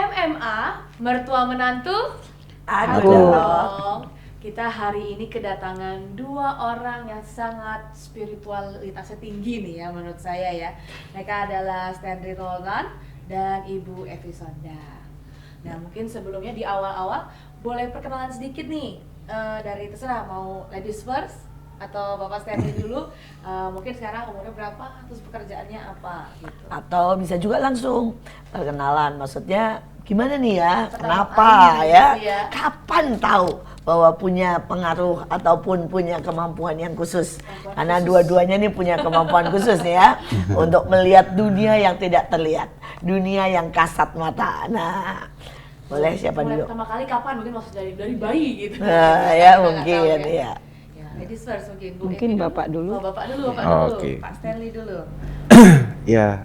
MMA, mertua menantu? Aku. Dong. Kita hari ini kedatangan dua orang yang sangat spiritualitasnya tinggi nih ya menurut saya ya. Mereka adalah Stanley Roldan dan Ibu Evi Sonda. Nah mungkin sebelumnya di awal-awal boleh perkenalan sedikit nih dari terserah mau ladies first atau Bapak Stanley dulu. Mungkin sekarang umurnya berapa, terus pekerjaannya apa gitu. Atau bisa juga langsung perkenalan, maksudnya gimana nih ya, Pertama kenapa kali ya, gitu ya. kapan tahu bahwa punya pengaruh ataupun punya kemampuan yang khusus. Karena dua-duanya nih punya kemampuan khusus nih ya, untuk melihat dunia yang tidak terlihat, dunia yang kasat mata. Nah, boleh siapa Mulai dulu? pertama kali kapan, mungkin maksud dari bayi gitu. Nah, ya Kita nggak mungkin tahu ya. Ya, ladies first mungkin. Bu Mungkin Evi Bapak dulu. Oh, Bapak dulu, Bapak Oh, dulu. oke. Pak Stanley dulu. Ya,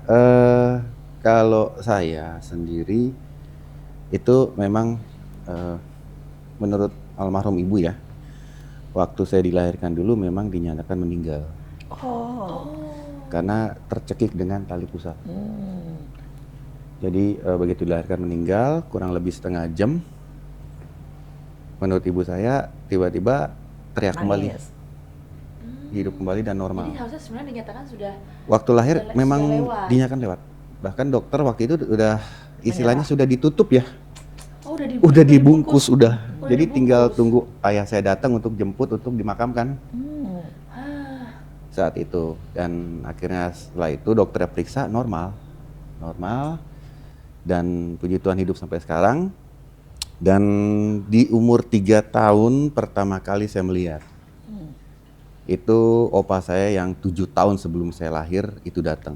kalau saya sendiri itu memang menurut almarhum ibu ya, waktu saya dilahirkan dulu memang dinyatakan meninggal Oh. karena tercekik dengan tali pusat. Jadi begitu dilahirkan meninggal kurang lebih setengah jam, menurut ibu saya tiba-tiba teriak kembali, Nangis. hidup kembali dan normal. Jadi harusnya sebenarnya dinyatakan sudah Waktu lahir sudah memang lewat. dinyatakan lewat. Bahkan dokter waktu itu udah istilahnya sudah ditutup ya. Oh, Udah dibungkus udah. Udah Jadi tinggal dibungkus. tunggu ayah saya datang untuk jemput untuk dimakamkan Ah, saat itu. Dan akhirnya setelah itu dokter periksa normal. Dan puji Tuhan hidup sampai sekarang. Dan di umur 3 tahun pertama kali saya melihat. Itu opa saya yang 7 tahun sebelum saya lahir itu datang.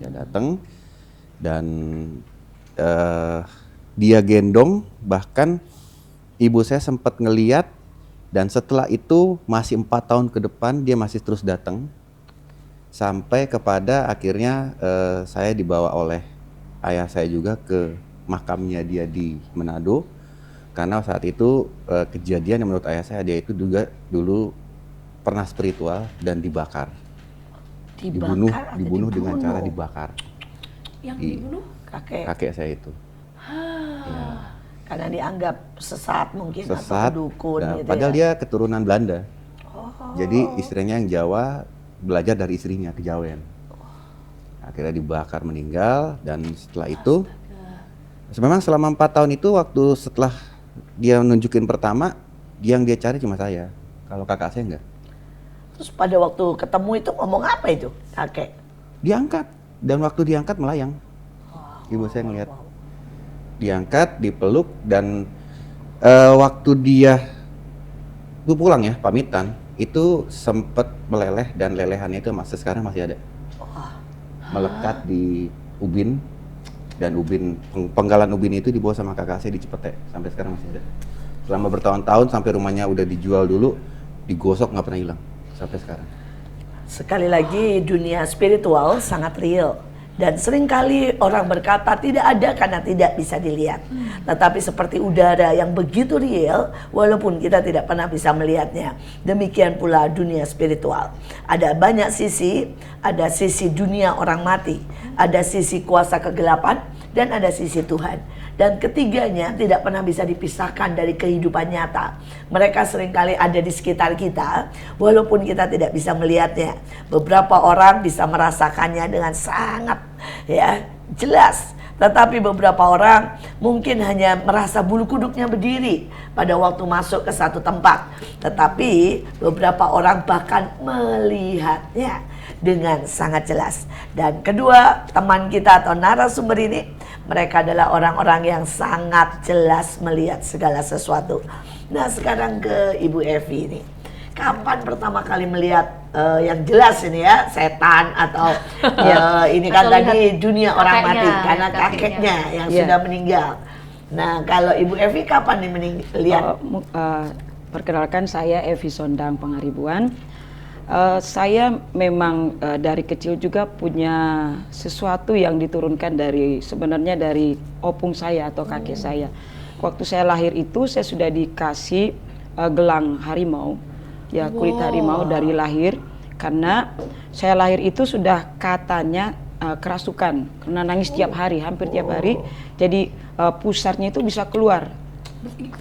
Dia datang dan dia gendong, bahkan ibu saya sempat ngeliat, dan setelah itu masih 4 tahun ke depan dia masih terus datang sampai kepada akhirnya saya dibawa oleh ayah saya juga ke makamnya dia di Manado, karena saat itu kejadian yang menurut ayah saya dia itu juga dulu pernah spiritual dan dibakar. Dibunuh atau dengan cara dibakar. yang Di- dibunuh? Kakek saya itu. Ya, Karena dianggap sesat mungkin sesat. atau dukun Nah, gitu padahal ya. dia keturunan Belanda. Jadi istrinya yang Jawa belajar dari istrinya kejawen. Akhirnya dibakar meninggal, dan setelah itu memang selama 4 tahun itu waktu setelah dia nunjukin pertama, yang dia cari cuma saya. Kalau kakak saya enggak. Terus pada waktu ketemu itu ngomong apa itu kakek? Diangkat, dan waktu diangkat melayang. Ibu saya ngelihat. Diangkat, dipeluk, dan waktu dia itu pulang ya, pamitan, itu sempat meleleh, dan lelehannya itu sekarang masih ada. Melekat di ubin, dan penggalan ubin itu dibawa sama kakak saya di Cipete, sampai sekarang masih ada. Selama bertahun-tahun sampai rumahnya udah dijual dulu, digosok nggak pernah hilang sampai sekarang. Sekali lagi dunia spiritual sangat real. Dan seringkali orang berkata tidak ada karena tidak bisa dilihat. Tetapi seperti udara yang begitu real, walaupun kita tidak pernah bisa melihatnya. Demikian pula dunia spiritual. Ada banyak sisi, ada sisi dunia orang mati, ada sisi kuasa kegelapan, dan ada sisi Tuhan. Dan ketiganya tidak pernah bisa dipisahkan dari kehidupan nyata. Mereka seringkali ada di sekitar kita, walaupun kita tidak bisa melihatnya. Beberapa orang bisa merasakannya dengan sangat jelas. Tetapi beberapa orang mungkin hanya merasa bulu kuduknya berdiri pada waktu masuk ke satu tempat. Tetapi beberapa orang bahkan melihatnya dengan sangat jelas. Dan kedua teman kita atau narasumber ini, mereka adalah orang-orang yang sangat jelas melihat segala sesuatu. Nah sekarang ke Ibu Evi ini. Kapan pertama kali melihat yang jelas ini ya, setan atau ini kan Atau tadi dunia orang kakeknya, mati karena kakeknya. kakeknya yang Iya. sudah meninggal. Nah kalau Ibu Evi kapan nih lihat? Perkenalkan saya Evi Sondang Pangaribuan. Saya memang dari kecil juga punya sesuatu yang diturunkan sebenarnya dari opung saya atau kakek saya. Waktu saya lahir itu saya sudah dikasih gelang harimau, ya kulit harimau dari lahir, karena saya lahir itu sudah katanya kerasukan karena nangis tiap hari, hampir tiap hari. Jadi pusarnya itu bisa keluar.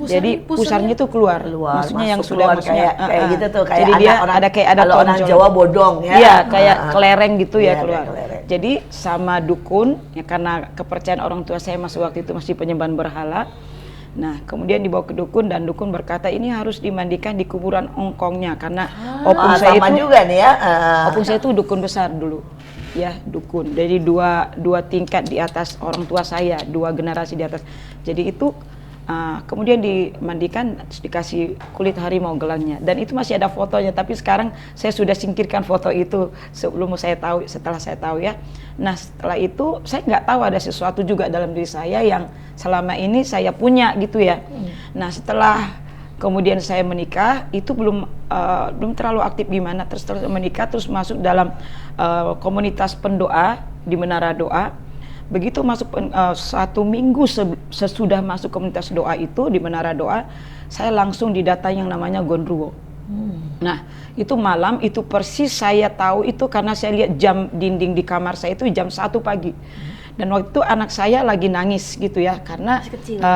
Jadi pusarnya itu keluar. Maksudnya yang sudah kayak gitu tuh, kayak jadi dia ada kayak ada kalau orang tonjol. Jawa bodong ya. Iya, kayak kelereng gitu ya Iya, keluar. kelereng. Jadi sama dukun ya, karena kepercayaan orang tua saya waktu itu masih penyembahan berhala. Nah, kemudian dibawa ke dukun dan dukun berkata ini harus dimandikan di kuburan ongkongnya karena opung saya sama itu juga nih ya. opung saya itu dukun besar dulu. Ya, dukun. Jadi dua tingkat di atas orang tua saya, 2 generasi di atas. Jadi itu kemudian dimandikan, dikasih kulit harimau gelangnya, dan itu masih ada fotonya. Tapi sekarang saya sudah singkirkan foto itu setelah saya tahu ya. Nah, setelah itu saya nggak tahu ada sesuatu juga dalam diri saya yang selama ini saya punya gitu ya. Nah, setelah kemudian saya menikah itu belum terlalu aktif gimana, terus menikah terus masuk dalam komunitas pendoa di Menara Doa. Begitu masuk 1 minggu sesudah masuk komunitas doa itu di Menara Doa, saya langsung didata yang namanya Gondruwo. Nah, itu malam itu persis saya tahu itu karena saya lihat jam dinding di kamar saya itu jam 1 pagi. Dan waktu itu anak saya lagi nangis gitu ya, karena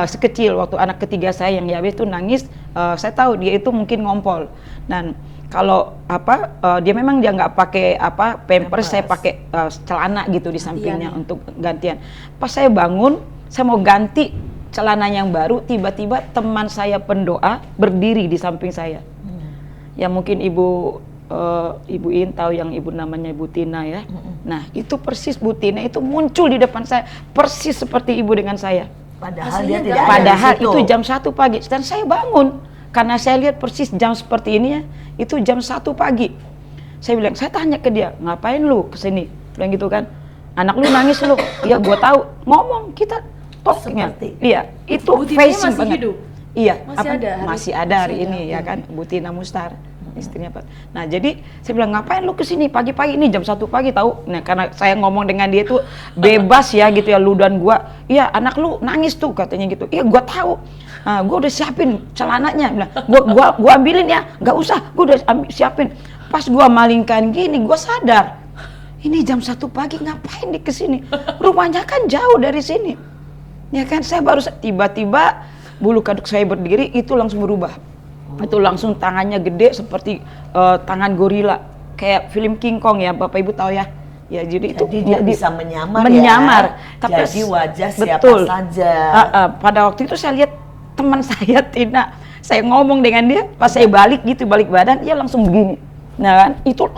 sekecil waktu anak ketiga saya yang Yabe itu nangis, saya tahu dia itu mungkin ngompol. Dan kalau dia memang dia nggak pakai pampers, saya pakai celana gitu di sampingnya untuk gantian. Pas saya bangun, saya mau ganti celana yang baru, tiba-tiba teman saya pendoa berdiri di samping saya. Ya mungkin Ibu In tahu yang ibu namanya Ibu Tina ya. Nah, itu persis Bu Tina itu muncul di depan saya, persis seperti ibu dengan saya. Padahal dia tidak ada Padahal di situ. itu jam 1 pagi dan saya bangun karena saya lihat persis jam seperti ini ya, itu jam 1 pagi. Saya bilang, saya tanya ke dia, ngapain lu kesini? Bilang gitu kan, anak lu nangis lu. Iya, gua tahu. Ngomong kita talknya. Iya, itu Bu Tina facing masih banget. hidup? Iya, Masih ada hari ini ya kan, Bu Tina Mustar. Istrinya Pak. Nah, jadi saya bilang, ngapain lu kesini pagi-pagi ini jam 1 pagi tahu? Nah, karena saya ngomong dengan dia itu bebas ya gitu ya, lu dan gua. Iya, anak lu nangis tuh katanya gitu. Iya, gua tahu. Nah, gua udah siapin celananya. Nah, gua ambilin ya. Nggak usah, gua udah siapin. Pas gua malingkan gini, gua sadar. Ini jam 1 pagi ngapain di kesini? Rumahnya kan jauh dari sini. Ya kan, saya baru tiba-tiba bulu kaduk saya berdiri itu langsung berubah. Itu langsung tangannya gede seperti tangan gorila, kayak film King Kong ya, Bapak Ibu tahu ya. Ya, jadi itu dia bisa menyamar ya. Tapi jadi wajah siapa betul. saja. Pada waktu itu saya lihat teman saya Tina, saya ngomong dengan dia, pas saya balik badan, dia langsung begini. Nah kan, itu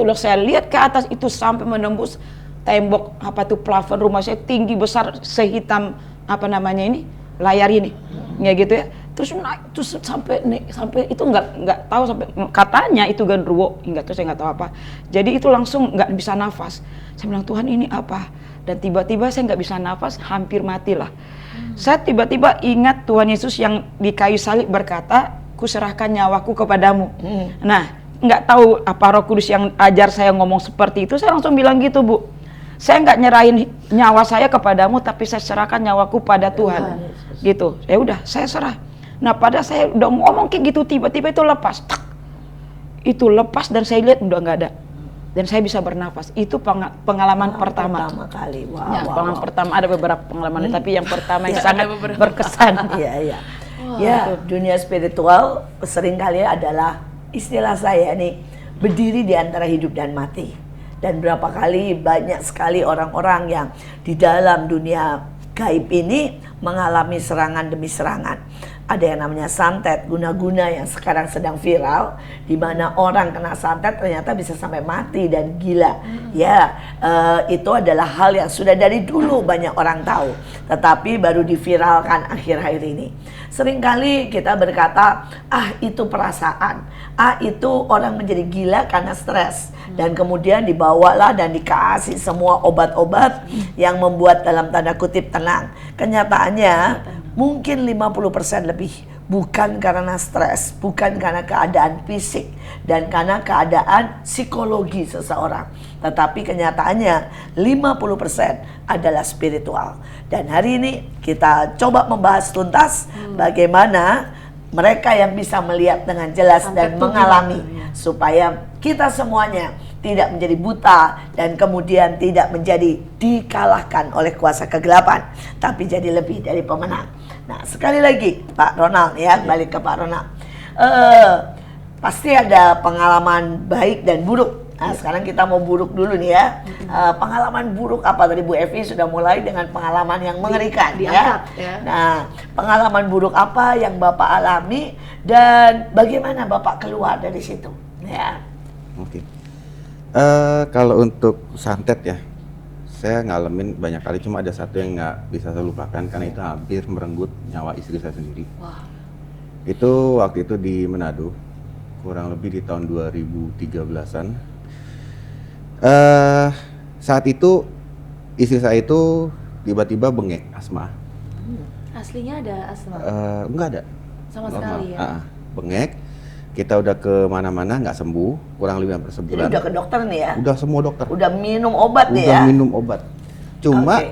loh saya lihat ke atas itu sampai menembus tembok plafon rumah saya, tinggi besar sehitam layar ini, ya gitu ya. Terus naik terus sampai itu nggak tahu sampai katanya itu Gondruwo, saya nggak tahu apa. Jadi itu langsung nggak bisa nafas. Saya bilang, Tuhan ini apa? Dan tiba-tiba saya nggak bisa nafas, hampir matilah. Saya tiba-tiba ingat Tuhan Yesus yang di kayu salib berkata, kuserahkan nyawaku kepadamu. Nah, nggak tahu apa Roh Kudus yang ajar saya ngomong seperti itu. Saya langsung bilang gitu, Bu. Saya nggak nyerahin nyawa saya kepadamu, tapi saya serahkan nyawaku pada Tuhan. Gitu. Ya udah, saya serah. Nah, pada saya udah ngomong kayak gitu, tiba-tiba itu lepas. Tak. Itu lepas dan saya lihat udah nggak ada. Dan saya bisa bernafas. Itu pengalaman pertama. Pertama kali. Pengalaman pertama, ada beberapa pengalaman, tapi yang pertama yang sangat berkesan. Iya. Ya, dunia spiritual seringkali adalah istilah saya nih, berdiri di antara hidup dan mati. Dan berapa kali banyak sekali orang-orang yang di dalam dunia gaib ini mengalami serangan demi serangan. Ada yang namanya santet, guna-guna yang sekarang sedang viral, di mana orang kena santet ternyata bisa sampai mati dan gila. Ya, itu adalah hal yang sudah dari dulu banyak orang tahu, tetapi baru diviralkan akhir-akhir ini. Seringkali kita berkata, itu perasaan, itu orang menjadi gila karena stres, dan kemudian dibawalah dan dikasih semua obat-obat yang membuat dalam tanda kutip tenang. Kenyataannya mungkin 50% lebih bukan karena stres, bukan karena keadaan fisik dan karena keadaan psikologi seseorang, tetapi kenyataannya 50% adalah spiritual. Dan hari ini kita coba membahas tuntas bagaimana mereka yang bisa melihat dengan jelas dan mengalami, supaya kita semuanya tidak menjadi buta, dan kemudian tidak menjadi dikalahkan oleh kuasa kegelapan, tapi jadi lebih dari pemenang. Nah, sekali lagi Pak Ronald ya, balik ke Pak Ronald. Pasti ada pengalaman baik dan buruk. Nah, sekarang kita mau buruk dulu nih ya. Pengalaman buruk apa, tadi Bu Evi sudah mulai dengan pengalaman yang mengerikan diangkat, ya. ya. Nah, pengalaman buruk apa yang Bapak alami dan bagaimana Bapak keluar dari situ? Ya. Oke. Kalau untuk santet ya, saya ngalamin banyak kali, cuma ada satu yang nggak bisa saya lupakan karena itu hampir merenggut nyawa istri saya sendiri. Wah. Itu waktu itu di Manado, kurang lebih di tahun 2013-an. Saat itu istri saya itu tiba-tiba bengek asma. Aslinya ada asma? Enggak ada. Sama Normal. sekali ya? Bengek. Kita udah ke mana-mana nggak sembuh, kurang lebih hampir Jadi sebulan. udah ke dokter nih ya? Udah semua dokter. Udah minum obat nih Udah ya? minum obat. Cuma Oke.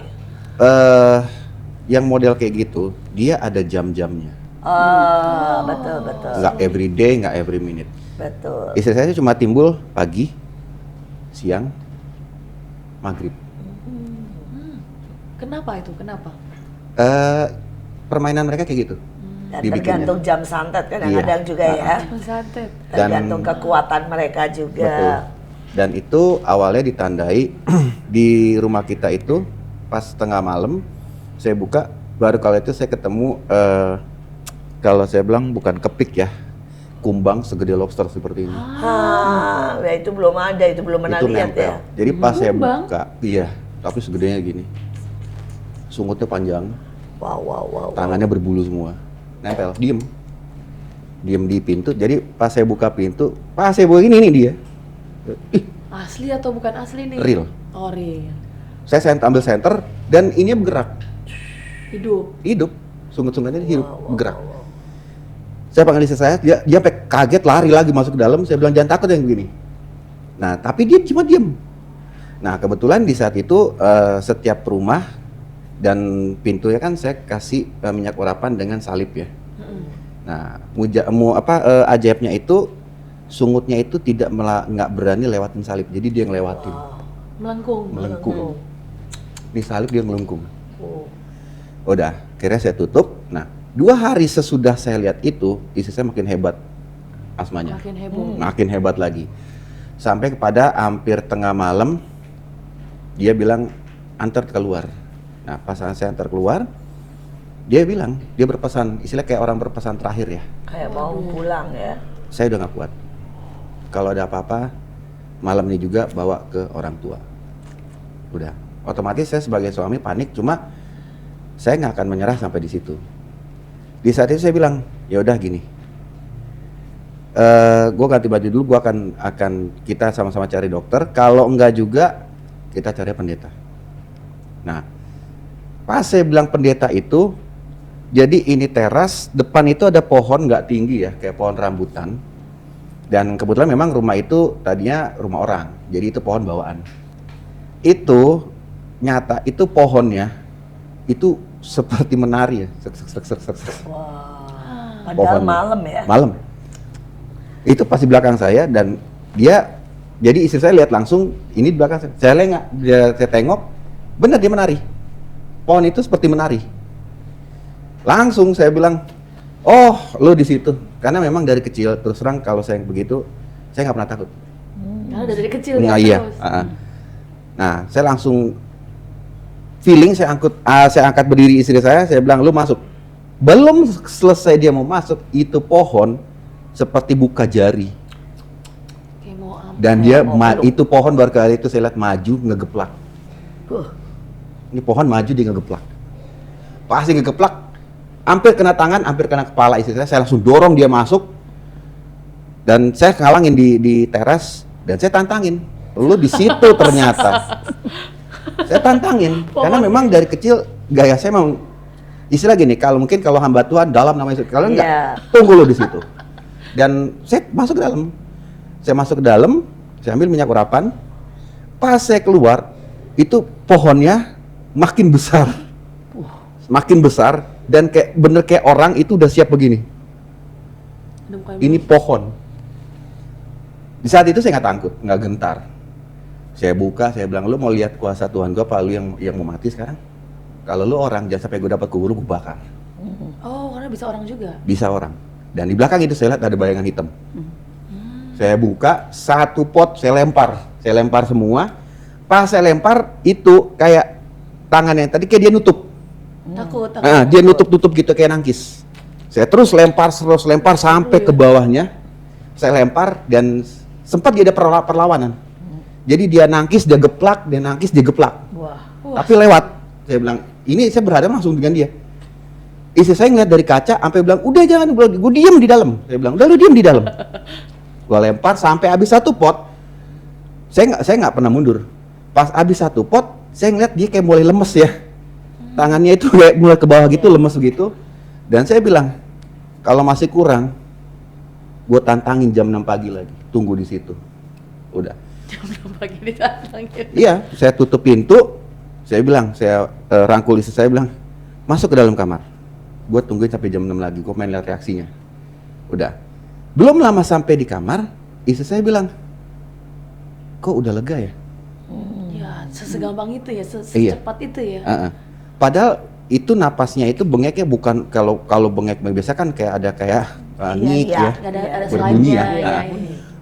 yang model kayak gitu, dia ada jam-jamnya. Betul, betul. Nggak every day, nggak every minute. Betul. Istri saya cuma timbul pagi, siang, maghrib. Kenapa itu? Kenapa? Permainan mereka kayak gitu. Dan dibikinnya. tergantung jam santet Iya. kadang-kadang juga ya. Santet. Tergantung kekuatan mereka juga. Betul. Dan itu awalnya ditandai di rumah kita itu pas tengah malam saya buka, baru kalau itu saya ketemu kalau saya bilang bukan kepik ya, kumbang segede lobster seperti ini. Ya itu belum ada, itu belum pernah Itu lihat nempel. ya. Jadi pas saya Kumbang? buka, iya, tapi segedenya gini. Sungutnya panjang, Wow. tangannya berbulu semua. Nempel, diem di pintu. Jadi pas saya buka pintu, pas saya buka ini nih dia. Ih, Asli atau bukan asli nih? real. Oh, real. Saya ambil senter dan ini bergerak, Hidup. sungut-sungutnya hidup, bergerak. Saya panggil istri saya, dia sampai kaget lari lagi masuk ke dalam. Saya bilang jangan takut yang begini. Nah, tapi dia cuma diem. Nah, kebetulan di saat itu setiap rumah dan pintunya kan saya kasih minyak urapan dengan salib ya. Nah, ajaibnya itu sungutnya itu nggak berani lewatin salib, jadi dia yang lewatin, melengkung. Ini salib dia melengkung. Udah, akhirnya saya tutup. Nah, 2 hari sesudah saya lihat itu, istri saya makin hebat asmanya, Makin heboh. makin hebat lagi. Sampai kepada hampir tengah malam, dia bilang antar keluar. Nah, pas saya antar keluar, dia bilang, dia berpesan, istilah kayak orang berpesan terakhir ya. Kayak mau pulang ya. Saya udah gak kuat. Kalau ada apa-apa, malam ini juga bawa ke orang tua. Udah, otomatis saya sebagai suami panik, cuma saya nggak akan menyerah sampai di situ. Di saat itu saya bilang, ya udah gini, gue ganti baju dulu, gue akan kita sama-sama cari dokter. Kalau enggak juga, kita cari pendeta. Nah, pas saya bilang pendeta itu, jadi ini teras, depan itu ada pohon nggak tinggi ya, kayak pohon rambutan. Dan kebetulan memang rumah itu tadinya rumah orang, jadi itu pohon bawaan. Itu nyata, itu pohonnya, itu seperti menari ya. Padahal Pohonnya. malam ya. Malam. Itu pas di belakang saya dan dia, jadi istri saya lihat langsung, ini di belakang saya. Saya lengah, saya tengok, benar dia menari. Pohon itu seperti menari. Langsung saya bilang, oh lo di situ. Karena memang dari kecil, terus terang kalau saya begitu, saya nggak pernah takut. Karena dari kecil Nah, ya iya. terus. Nah, saya langsung feeling, saya angkat berdiri istri saya bilang lu masuk. Belum selesai dia mau masuk, itu pohon seperti buka jari. Kayak mau apa? Dan dia itu pohon baru kali itu saya lihat maju ngegeplak. Ini pohon maju dia ngegeplak. Pasti ngegeplak, hampir kena tangan, hampir kena kepala istri saya langsung dorong dia masuk. Dan saya ngalangin di teras dan saya tantangin. Lu di situ ternyata. Saya tantangin karena memang dari kecil gaya saya memang istilah gini, kalau hamba Tuhan dalam namanya, kalau enggak tunggu lu di situ. Dan saya masuk ke dalam. Saya masuk ke dalam, saya ambil minyak urapan. Pas saya keluar, itu pohonnya makin besar. Makin besar dan bener kayak orang itu udah siap begini. Ini pohon. Di saat itu saya nggak takut, nggak gentar. Saya buka, saya bilang, lu mau lihat kuasa Tuhan gue apa lu yang mau mati sekarang? Kalau lu orang, jangan sampai gue dapat kubur, gue bakar. Oh, karena bisa orang juga. Bisa orang. Dan di belakang itu saya lihat ada bayangan hitam. Saya buka, satu pot saya lempar semua. Pas saya lempar itu kayak tangannya tadi kayak dia nutup. Takut. Dia nutup gitu kayak nangkis. Saya terus lempar sampai ke bawahnya. Saya lempar dan sempat dia ada perlawanan. Jadi dia nangkis, dia geplak, dia nangkis, dia geplak. Wah. Tapi lewat. Saya bilang, ini saya berhadapan langsung dengan dia. Istri saya ngeliat dari kaca, sampai bilang, udah jangan, gue diem di dalam. Saya bilang, udah lu diem di dalam. Gue lempar sampai habis satu pot. Saya nggak pernah mundur. Pas habis satu pot, saya ngeliat dia kayak mulai lemes ya. Tangannya itu kayak mulai ke bawah gitu, lemes begitu. Dan saya bilang, kalau masih kurang, gue tantangin jam 6 pagi lagi. Tunggu di situ. Udah. Jam 6 pagi ditantangin. Iya, saya tutup pintu. Saya bilang, saya rangkul istri saya bilang, masuk ke dalam kamar. Gue tungguin sampai jam 6 lagi, gue main lihat reaksinya. Udah. Belum lama sampai di kamar, istri saya bilang, kok udah lega ya? Ya, segampang itu ya, Iya. secepat itu ya. Padahal itu napasnya itu bengeknya bukan kalau bengek biasa kan kayak ada ngik ya. Ada Berbunyi selainnya. ya.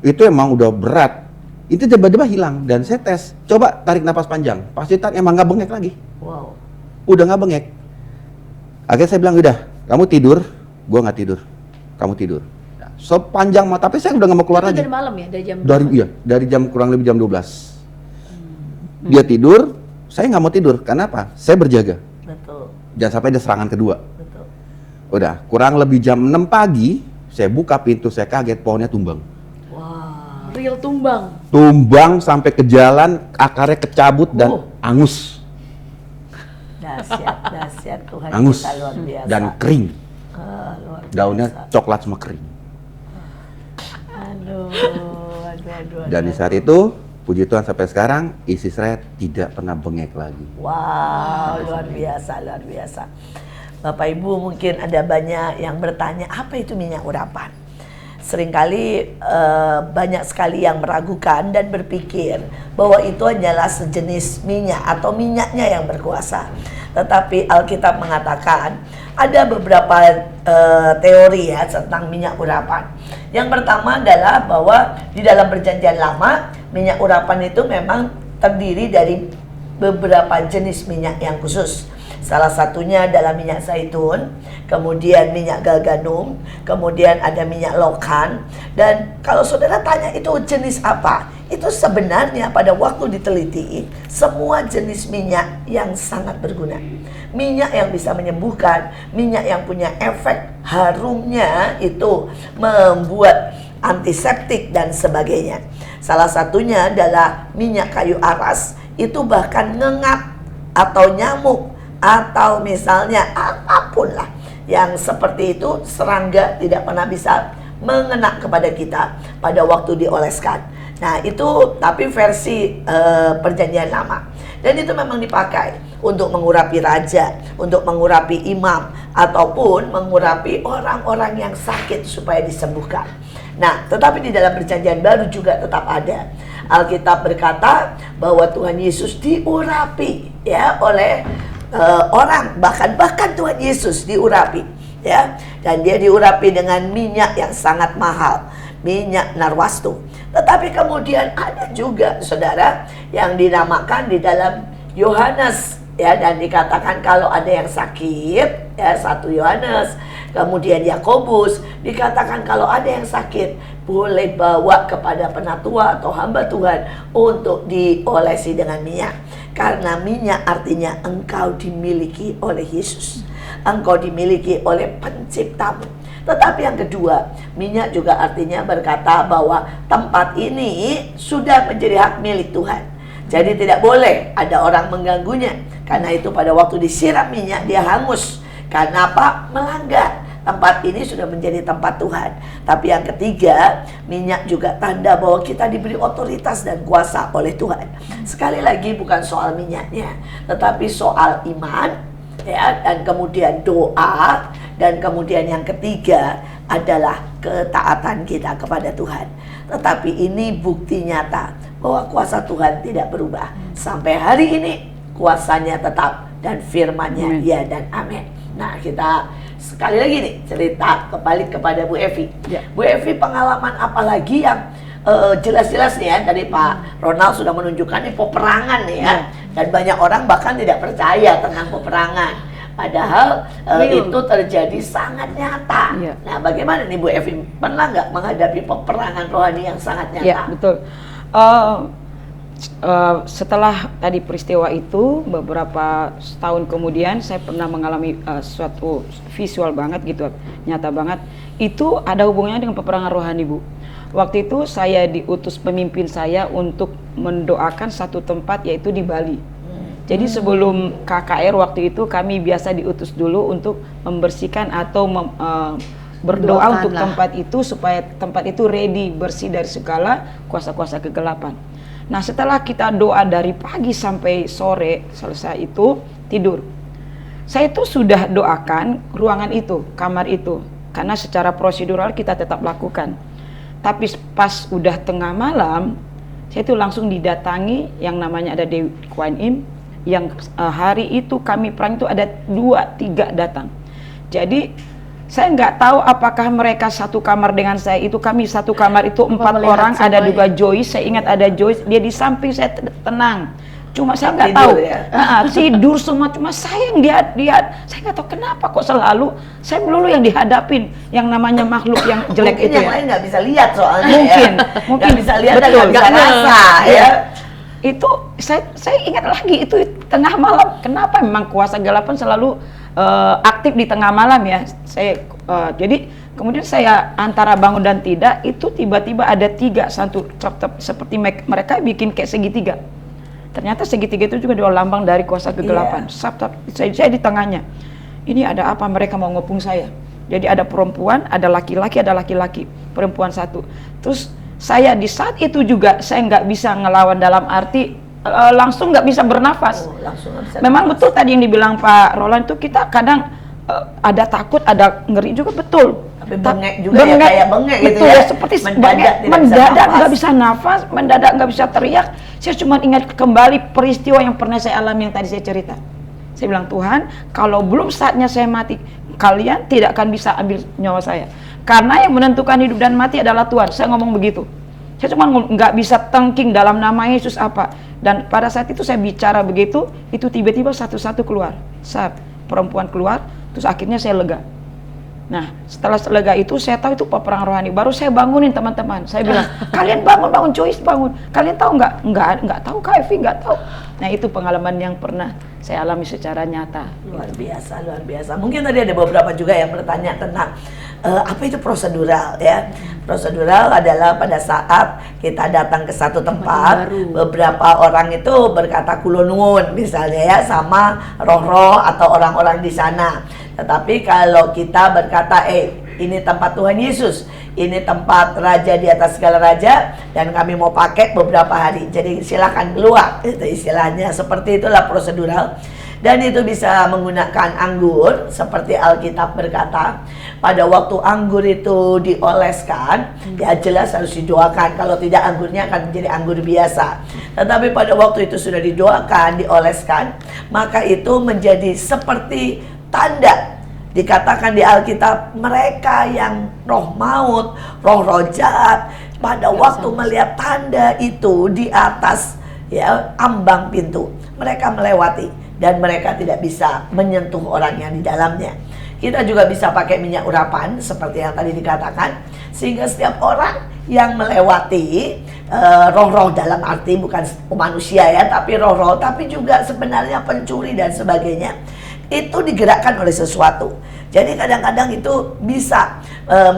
Itu emang udah berat. Itu tiba-tiba hilang dan saya tes. Coba tarik napas panjang. Pasti emang nggak bengek lagi. Wow. Udah nggak bengek. Akhirnya saya bilang, udah, kamu tidur, gua nggak tidur. Kamu tidur. Nah, sepanjang mata, tapi saya udah nggak mau keluar Itu lagi. dari malam ya, dari jam Dari jam kurang lebih jam 12. Dia tidur, saya nggak mau tidur. Karena apa? Saya berjaga. Betul. Jangan sampai ada serangan kedua. Betul. Udah, kurang lebih jam 6 pagi, saya buka pintu, saya kaget pohonnya tumbang. Wah. real tumbang. Tumbang sampai ke jalan, akarnya kecabut dan angus. Dahsyat Tuhan Angus kita luar biasa. dan kering. Luar biasa. Daunnya coklat semua kering. Aduh. Dan di saat itu, puji Tuhan sampai sekarang, istri saya tidak pernah bengek lagi. Wow, luar biasa. Bapak Ibu mungkin ada banyak yang bertanya, apa itu minyak urapan? Seringkali banyak sekali yang meragukan dan berpikir bahwa itu hanyalah sejenis minyak atau minyaknya yang berkuasa. Tetapi Alkitab mengatakan ada beberapa teori ya tentang minyak urapan. Yang pertama adalah bahwa di dalam Perjanjian Lama, minyak urapan itu memang terdiri dari beberapa jenis minyak yang khusus. Salah satunya adalah minyak zaitun, kemudian minyak galbanum, kemudian ada minyak lokan. Dan kalau saudara tanya itu jenis apa? Itu sebenarnya pada waktu diteliti, semua jenis minyak yang sangat berguna. Minyak yang bisa menyembuhkan, minyak yang punya efek harumnya itu membuat antiseptik dan sebagainya. Salah satunya adalah minyak kayu aras, itu bahkan ngengat atau nyamuk atau misalnya apapun lah yang seperti itu, serangga tidak pernah bisa mengena kepada kita pada waktu dioleskan. Nah itu tapi versi Perjanjian Lama, dan itu memang dipakai untuk mengurapi raja, untuk mengurapi imam, ataupun mengurapi orang-orang yang sakit supaya disembuhkan. Nah tetapi di dalam Perjanjian Baru juga tetap ada. Alkitab berkata bahwa Tuhan Yesus diurapi ya oleh orang, bahkan Tuhan Yesus diurapi ya, dan dia diurapi dengan minyak yang sangat mahal, minyak narwastu. Tetapi kemudian ada juga saudara yang dinamakan di dalam Yohanes ya, dan dikatakan kalau ada yang sakit ya, 1 Yohanes, kemudian Yakobus, dikatakan kalau ada yang sakit boleh bawa kepada penatua atau hamba Tuhan untuk diolesi dengan minyak. Karena minyak artinya engkau dimiliki oleh Yesus, engkau dimiliki oleh penciptamu. Tetapi yang kedua, minyak juga artinya berkata bahwa tempat ini sudah menjadi hak milik Tuhan. Jadi tidak boleh ada orang mengganggunya. Karena itu pada waktu disiram minyak dia hangus. Karena apa? Melanggar. Tempat ini sudah menjadi tempat Tuhan. Tapi yang ketiga, minyak juga tanda bahwa kita diberi otoritas dan kuasa oleh Tuhan. Sekali lagi bukan soal minyaknya, tetapi soal iman ya, dan kemudian doa, dan kemudian yang ketiga adalah ketaatan kita kepada Tuhan. Tetapi ini bukti nyata bahwa kuasa Tuhan tidak berubah. Sampai hari ini kuasanya tetap dan firman-Nya ya dan amin. Nah, kita sekali lagi nih cerita kembali kepada Bu Evi. Bu Evi, pengalaman apa lagi yang jelas-jelas nih ya, dari Pak Ronald sudah menunjukkan nih peperangan nih ya, dan banyak orang bahkan tidak percaya tentang peperangan, padahal itu terjadi sangat nyata. Nah, bagaimana nih Bu Evi, pernah nggak menghadapi peperangan rohani yang sangat nyata? Ya, betul. Setelah tadi peristiwa itu, beberapa tahun kemudian saya pernah mengalami suatu visual banget gitu, nyata banget. Itu ada hubungannya dengan peperangan rohani, Bu. Waktu itu saya diutus pemimpin saya untuk mendoakan satu tempat, yaitu di Bali. Jadi sebelum KKR waktu itu kami biasa diutus dulu untuk membersihkan atau berdoa untuk tempat itu supaya tempat itu ready, bersih dari segala kuasa-kuasa kegelapan. Nah, setelah kita doa dari pagi sampai sore, selesai itu tidur. Saya itu sudah doakan ruangan itu, kamar itu, karena secara prosedural kita tetap lakukan. Tapi pas udah tengah malam, saya itu langsung didatangi yang namanya ada Dewi Kuan Im, yang hari itu kami perang itu ada 2-3 datang. Jadi saya nggak tahu apakah mereka satu kamar dengan saya, itu kami satu kamar itu 4 orang, ada juga Joyce, saya ingat ada Joyce, dia di samping saya tenang. Cuma saya nggak tahu, tidur semua, cuma saya yang saya nggak tahu kenapa kok selalu saya melulu yang dihadapin, yang namanya makhluk yang jelek mungkin itu yang lain nggak bisa lihat soalnya mungkin nggak bisa lihat dan betul, nggak bisa rasa ya. Itu saya ingat lagi itu tengah malam, kenapa memang kuasa gelapan selalu aktif di tengah malam ya. Jadi kemudian saya antara bangun dan tidak, itu tiba-tiba ada 3 satu seperti mereka bikin kayak segitiga. Ternyata segitiga itu juga adalah lambang dari kuasa kegelapan. Saya di tengahnya. Ini ada apa? Mereka mau ngepung saya. Jadi ada perempuan, ada laki-laki, perempuan satu. Terus saya di saat itu juga saya nggak bisa ngelawan, dalam arti langsung nggak bisa bernafas. Memang betul tadi yang dibilang Pak Roland itu, kita kadang ada takut, ada ngeri juga, betul. Tapi bengek juga ya, kayak bengek gitu betul, ya. Seperti mendadak nggak bisa nafas, mendadak nggak bisa teriak. Saya cuma ingat kembali peristiwa yang pernah saya alami yang tadi saya cerita. Saya bilang, Tuhan, kalau belum saatnya saya mati, kalian tidak akan bisa ambil nyawa saya. Karena yang menentukan hidup dan mati adalah Tuhan. Saya ngomong begitu. Saya cuma nggak bisa tengking dalam nama Yesus apa. Dan pada saat itu saya bicara begitu, itu tiba-tiba satu-satu keluar. Saat perempuan keluar, terus akhirnya saya lega. Nah, setelah lega itu saya tahu itu peperangan rohani. Baru saya bangunin teman-teman. Saya bilang, kalian bangun, Joyce bangun. Kalian tahu nggak? Nggak tahu, Kak Evi nggak tahu. Nah, itu pengalaman yang pernah saya alami secara nyata. Luar biasa. Mungkin tadi ada beberapa juga yang bertanya tentang apa itu prosedural ya. Prosedural adalah pada saat kita datang ke satu tempat, beberapa orang itu berkata kulonwun misalnya ya, sama roh-roh atau orang-orang di sana. Tetapi kalau kita berkata, ini tempat Tuhan Yesus, ini tempat Raja di atas segala raja, dan kami mau pakai beberapa hari, jadi silakan keluar, itu istilahnya. Seperti itulah prosedural. Dan itu bisa menggunakan anggur, seperti Alkitab berkata, pada waktu anggur itu dioleskan, ya jelas harus didoakan, kalau tidak anggurnya akan menjadi anggur biasa. Tetapi pada waktu itu sudah didoakan, dioleskan, maka itu menjadi seperti tanda. Dikatakan di Alkitab, mereka yang roh maut, roh-roh jahat, pada waktu melihat tanda itu di atas ya ambang pintu, mereka melewati dan mereka tidak bisa menyentuh orang yang di dalamnya. Kita juga bisa pakai minyak urapan seperti yang tadi dikatakan, sehingga setiap orang yang melewati roh-roh, dalam arti bukan manusia ya, tapi roh-roh, tapi juga sebenarnya pencuri dan sebagainya, itu digerakkan oleh sesuatu. Jadi kadang-kadang itu bisa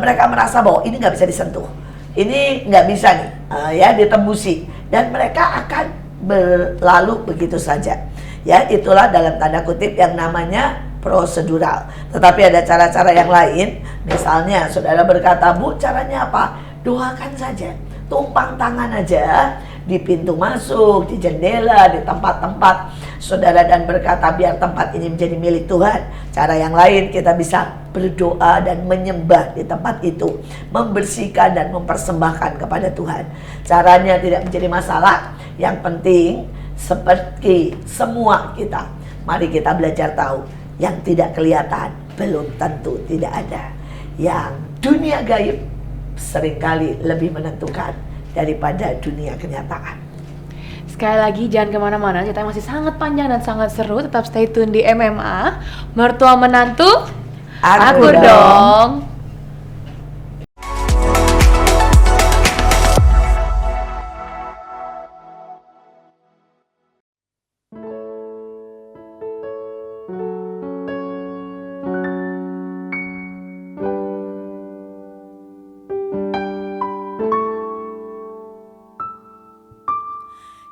mereka merasa bahwa ini nggak bisa disentuh, ini nggak bisa nih ya ditembusi, dan mereka akan berlalu begitu saja. Ya, itulah dalam tanda kutip yang namanya prosedural. Tetapi ada cara-cara yang lain. Misalnya saudara berkata, Bu, caranya apa? Doakan saja, tumpang tangan aja, di pintu masuk, di jendela, di tempat-tempat saudara, dan berkata biar tempat ini menjadi milik Tuhan. Cara yang lain kita bisa berdoa dan menyembah di tempat itu, membersihkan dan mempersembahkan kepada Tuhan. Caranya tidak menjadi masalah. Yang penting seperti semua kita, mari kita belajar tahu yang tidak kelihatan belum tentu tidak ada. Yang dunia gaib seringkali lebih menentukan daripada dunia kenyataan. Sekali lagi jangan kemana-mana, kita masih sangat panjang dan sangat seru. Tetap stay tune di MMA. Mertua menantu, aku dong.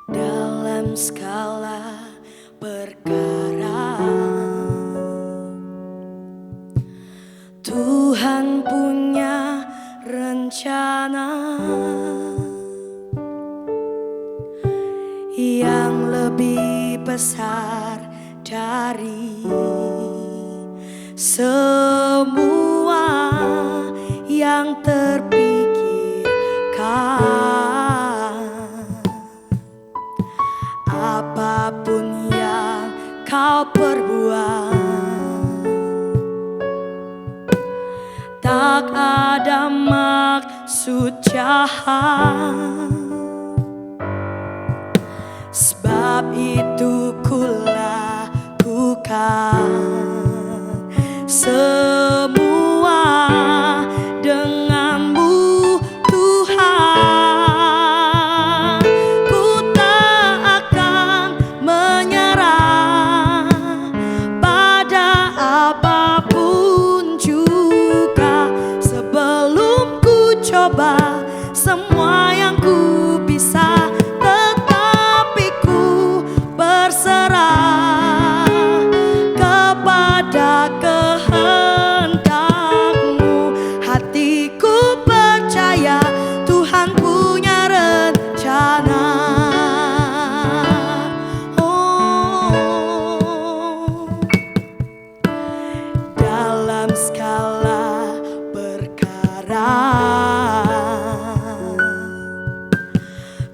Dalam skala perkara Tuhan punya rencana yang lebih besar dari semua yang terpikirkan. Apapun yang kau perbuat, tak ada maksud jahat. Sebab itu kulakukan semua denganmu Tuhan. Ku tak akan menyerah pada apapun juga, sebelum ku coba semua yang ku bisa, tetapi ku berserah kepada kehendak-Mu. Hatiku percaya Tuhan punya rencana. Dalam skala perkara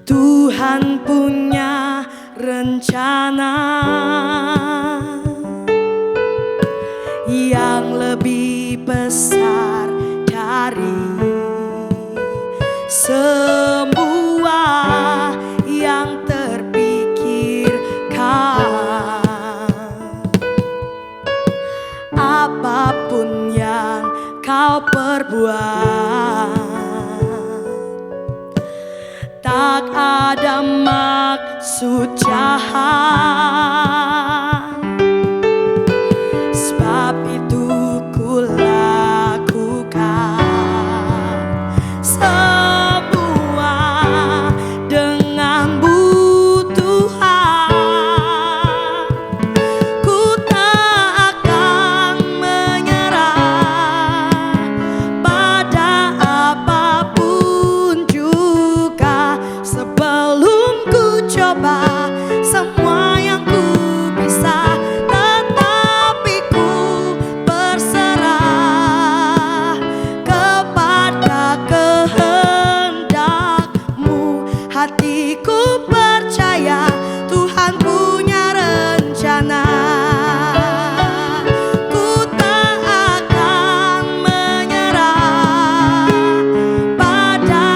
Tuhan punya rencana yang lebih besar dari semua yang terpikirkan. Apapun yang kau perbuat, tak ada maksud jahat. Sebab itu kulakukan semua denganmu Tuhan. Ku tak akan menyerah pada apapun juga, sebelum ku coba semua yang ku bisa, tetapi ku berserah kepada kehendak-Mu. Hatiku percaya Tuhan punya rencana. Ku tak akan menyerah pada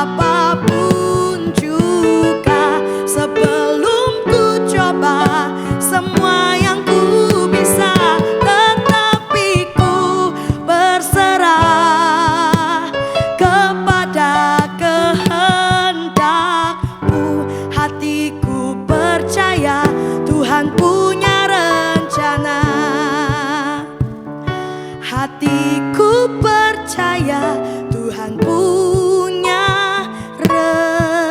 apapun juga, sebelum ku coba semua yang ku bisa, tetapi ku berserah kepada kehendak-Mu. Hatiku percaya Tuhan punya rencana. Hatiku percaya Tuhan punya rencana.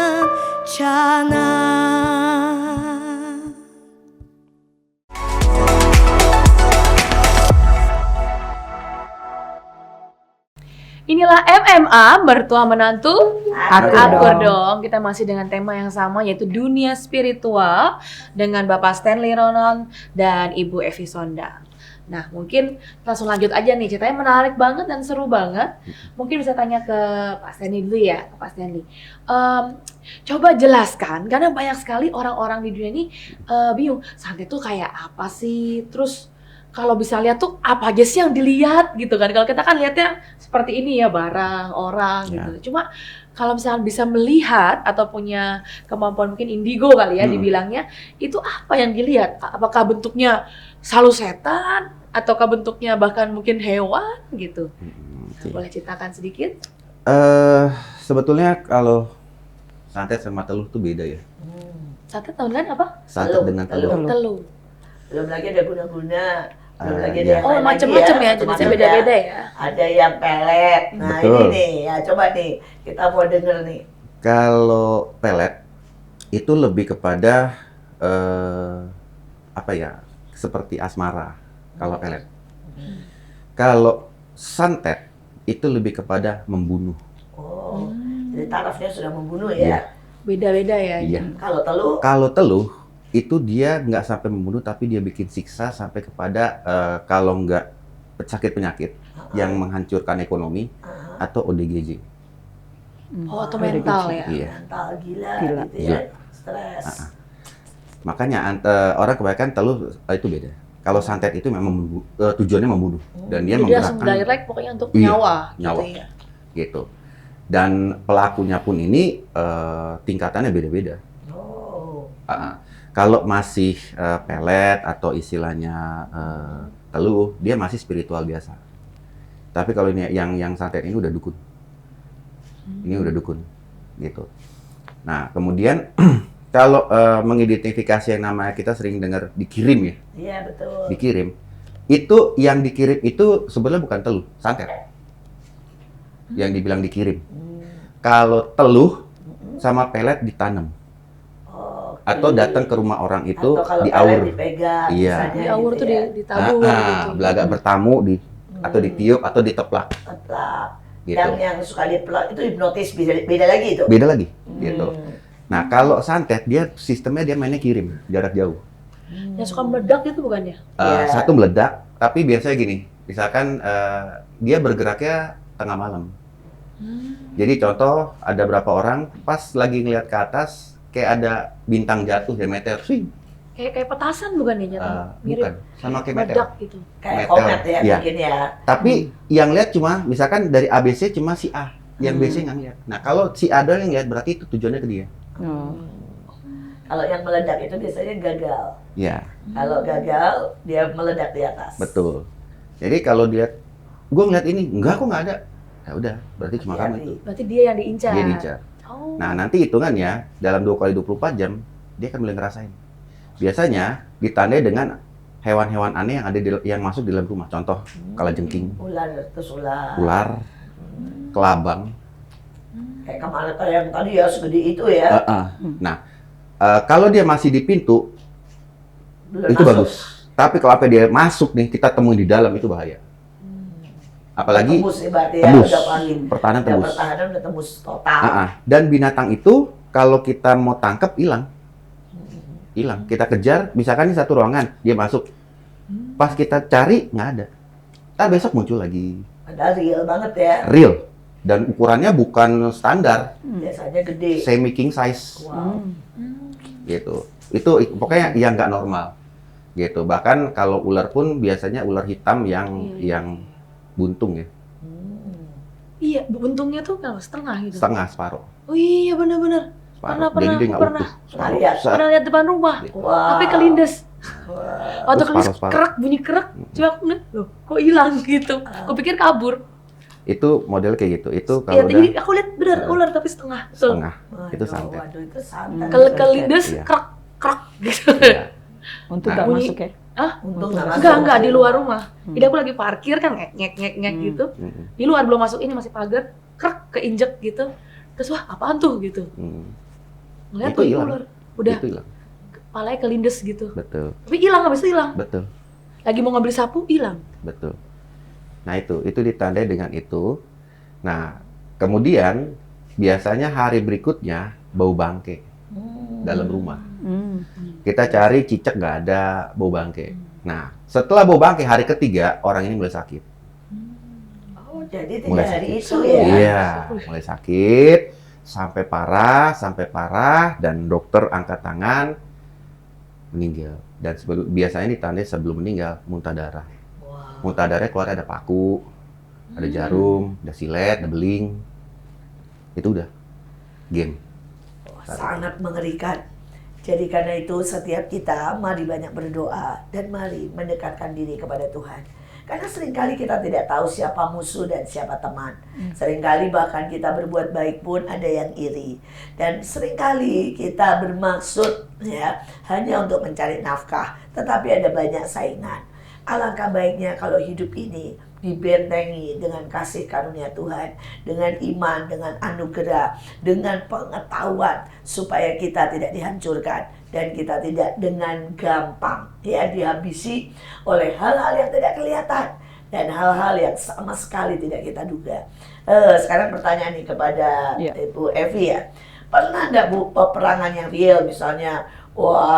Inilah MMA, mertua menantu Akur dong. Kita masih dengan tema yang sama, yaitu dunia spiritual dengan Bapak Stanley Ronald dan Ibu Evi Sondang. Nah, mungkin langsung lanjut aja nih, ceritanya menarik banget dan seru banget. Mungkin bisa tanya ke Pak Stanley dulu ya, Pak Stanley. Coba jelaskan, karena banyak sekali orang-orang di dunia ini bingung, santet itu kayak apa sih? Terus kalau bisa lihat tuh apa aja sih yang dilihat gitu kan? Kalau kita kan lihatnya seperti ini ya, barang, orang gitu. Cuma kalau misalnya bisa melihat atau punya kemampuan mungkin indigo kali ya dibilangnya, itu apa yang dilihat? Apakah bentuknya selalu setan ataukah bentuknya bahkan mungkin hewan gitu? Oke. Boleh ceritakan sedikit? Sebetulnya kalau santet sama teluh tuh beda ya. Santet tahu kan apa? Santet dengan teluh. Teluh. Belum lagi ada guna-guna. Belum lagi ada Iya. yang Oh, lain lagi macam-macam ya, jenisnya Macam-macam beda-beda ya. Ada yang pelet. Nah, Betul. ini nih, ya coba nih kita mau denger nih. Kalau pelet itu lebih kepada apa ya? Seperti asmara kalau pelet. Kalau santet itu lebih kepada membunuh. Oh, jadi tarafnya sudah membunuh Iya. ya. Beda-beda ya. Iya. Kalau teluh, Kalau teluh itu dia nggak sampai membunuh, tapi dia bikin siksa sampai kepada kalau nggak sakit penyakit yang menghancurkan ekonomi atau ODGJ. Oh, atau mental ya. Iya. mental gila, Gila. gitu ya. Iya. Stres. Makanya orang kebanyakan teluh itu beda. Kalau santet itu memang tujuannya membunuh dan dia Jadi langsung menggerakkan direct pokoknya untuk Iya, nyawa, nyawa. gitu ya. gitu. Dan pelakunya pun ini tingkatannya beda-beda. Oh. Kalau masih pelet atau istilahnya teluh, dia masih spiritual biasa. Tapi kalau ini yang santet ini udah dukun. Ini udah dukun, gitu. Nah, kemudian kalau mengidentifikasi yang namanya kita sering dengar dikirim ya, Iya, betul. dikirim. Itu yang dikirim itu sebenarnya bukan teluh, santet. Yang dibilang dikirim. Kalau teluh sama pelet ditanam. Oh, Atau datang ke rumah orang itu atau kalau diaur. pelet dipegang, Iya. misalnya Di aur gitu tuh ya. ditabur gitu. Belaga bertamu atau ditiup atau diteplak Teplak. gitu. Yang suka diplak itu hipnotis, beda lagi itu. Beda lagi gitu. Nah, kalau santet dia sistemnya dia mainnya kirim jarak jauh. Yang suka meledak itu bukannya? Iya. Satu meledak, tapi biasanya gini, misalkan dia bergeraknya tengah malam. Jadi contoh ada berapa orang pas lagi ngeliat ke atas kayak ada bintang jatuh ya, meteor, swing. Kayak petasan bukan ya jatuh? Mirip Bukan, sama kayak meteor. meledak gitu. Kayak Meteor. komet ya Iya. mungkin ya. Tapi yang lihat cuma misalkan dari ABC cuma si A, yang BC nggak ngeliat. Nah, kalau si A doang yang lihat berarti itu tujuannya ke dia. Oh. Kalau yang meledak itu biasanya gagal. Ya, Kalau gagal, dia meledak di atas. betul. Jadi kalau dilihat, gue ngeliat ini, enggak kok nggak ada. Ya udah, berarti cuma kamu Hati-hati. itu. Berarti dia yang diincar. Dia diincar. Oh. Nah, nanti hitungannya dalam 2 kali 24 jam dia akan mulai ngerasain. Biasanya ditandai dengan hewan-hewan aneh yang masuk di dalam rumah. Contoh, kalajengking, Ular, terus ular. ular, kelabang. Kayak kemarin yang tadi ya segede itu ya. Nah, kalau dia masih di pintu Belum itu masuk. bagus. Tapi kalau apa dia masuk nih, kita temui di dalam itu bahaya. Apalagi Tembus nih berarti ya, tembus. udah paling. Pertahanan Udah tembus. pertahanan udah tembus total. Dan binatang itu kalau kita mau tangkap hilang. Hilang. Kita kejar, misalkan ini satu ruangan, dia masuk. Pas kita cari nggak ada. Ntar besok muncul lagi. Padahal real banget ya. Real. Dan ukurannya bukan standar, Biasanya gede. semi king size Wow. gitu. Itu pokoknya yang nggak normal. Gitu. Bahkan kalau ular pun biasanya ular hitam yang buntung ya, Iya, untungnya tuh kalau setengah gitu. setengah separuh. Oh iya benar-benar. Separuh. Pernah, Jadi dia nggak pernah. utuh. Separuh. Lihat. Set. Pernah lihat depan rumah. Wah. Tapi kelindes. Waktu Terus kelindes separuh-separuh. kerak, bunyi kerak. Coba aku lihat, loh kok hilang gitu. Aku pikir kabur. Itu model kayak gitu. Itu Iya, kalau jadi udah aku lihat benar ular tapi setengah. Tuh. setengah, Waduh, itu santet. Waduh, itu santet. Kelindes Iya. kerak kerak gitu. Iya. Untuk Nah, nggak bunyi- masuk ya? Hah? Untung nggak masuk. Enggak di luar rumah. Jadi aku lagi parkir kan ngek gitu. Mm-mm. Di luar belum masuk ini masih pagar, krek keinjek gitu. Terus wah apaan tuh gitu. Mm. Ngeliat Itu tuh hilang. ular. Udah Itu hilang. kepalanya kelindes gitu. Betul, Tapi hilang habis itu hilang. betul, Lagi mau ngambil sapu hilang. betul. Nah itu ditandai dengan itu. Nah, kemudian biasanya hari berikutnya bau bangke dalam rumah. Kita cari cicak nggak ada, bau bangke. Nah, setelah bau bangke hari ketiga orang ini mulai sakit. Oh, jadi Mulai tiga hari sakit. itu ya? Iya, mulai sakit sampai parah dan dokter angkat tangan meninggal. Dan biasanya ditandai sebelum meninggal muntah darah. Wow. Muntah darahnya keluar ada paku, ada jarum, ada silet, ada beling. Itu udah game. Sangat mengerikan. Jadi karena itu setiap kita mari banyak berdoa dan mari mendekatkan diri kepada Tuhan. Karena seringkali kita tidak tahu siapa musuh dan siapa teman. Seringkali bahkan kita berbuat baik pun ada yang iri. Dan seringkali kita bermaksud ya hanya untuk mencari nafkah, tetapi ada banyak saingan. Alangkah baiknya kalau hidup ini dibentengi dengan kasih karunia Tuhan, dengan iman, dengan anugerah, dengan pengetahuan supaya kita tidak dihancurkan dan kita tidak dengan gampang ya dihabisi oleh hal-hal yang tidak kelihatan dan hal-hal yang sama sekali tidak kita duga. Sekarang pertanyaan nih kepada Ibu Evi ya. Pernah nggak Bu peperangan yang real misalnya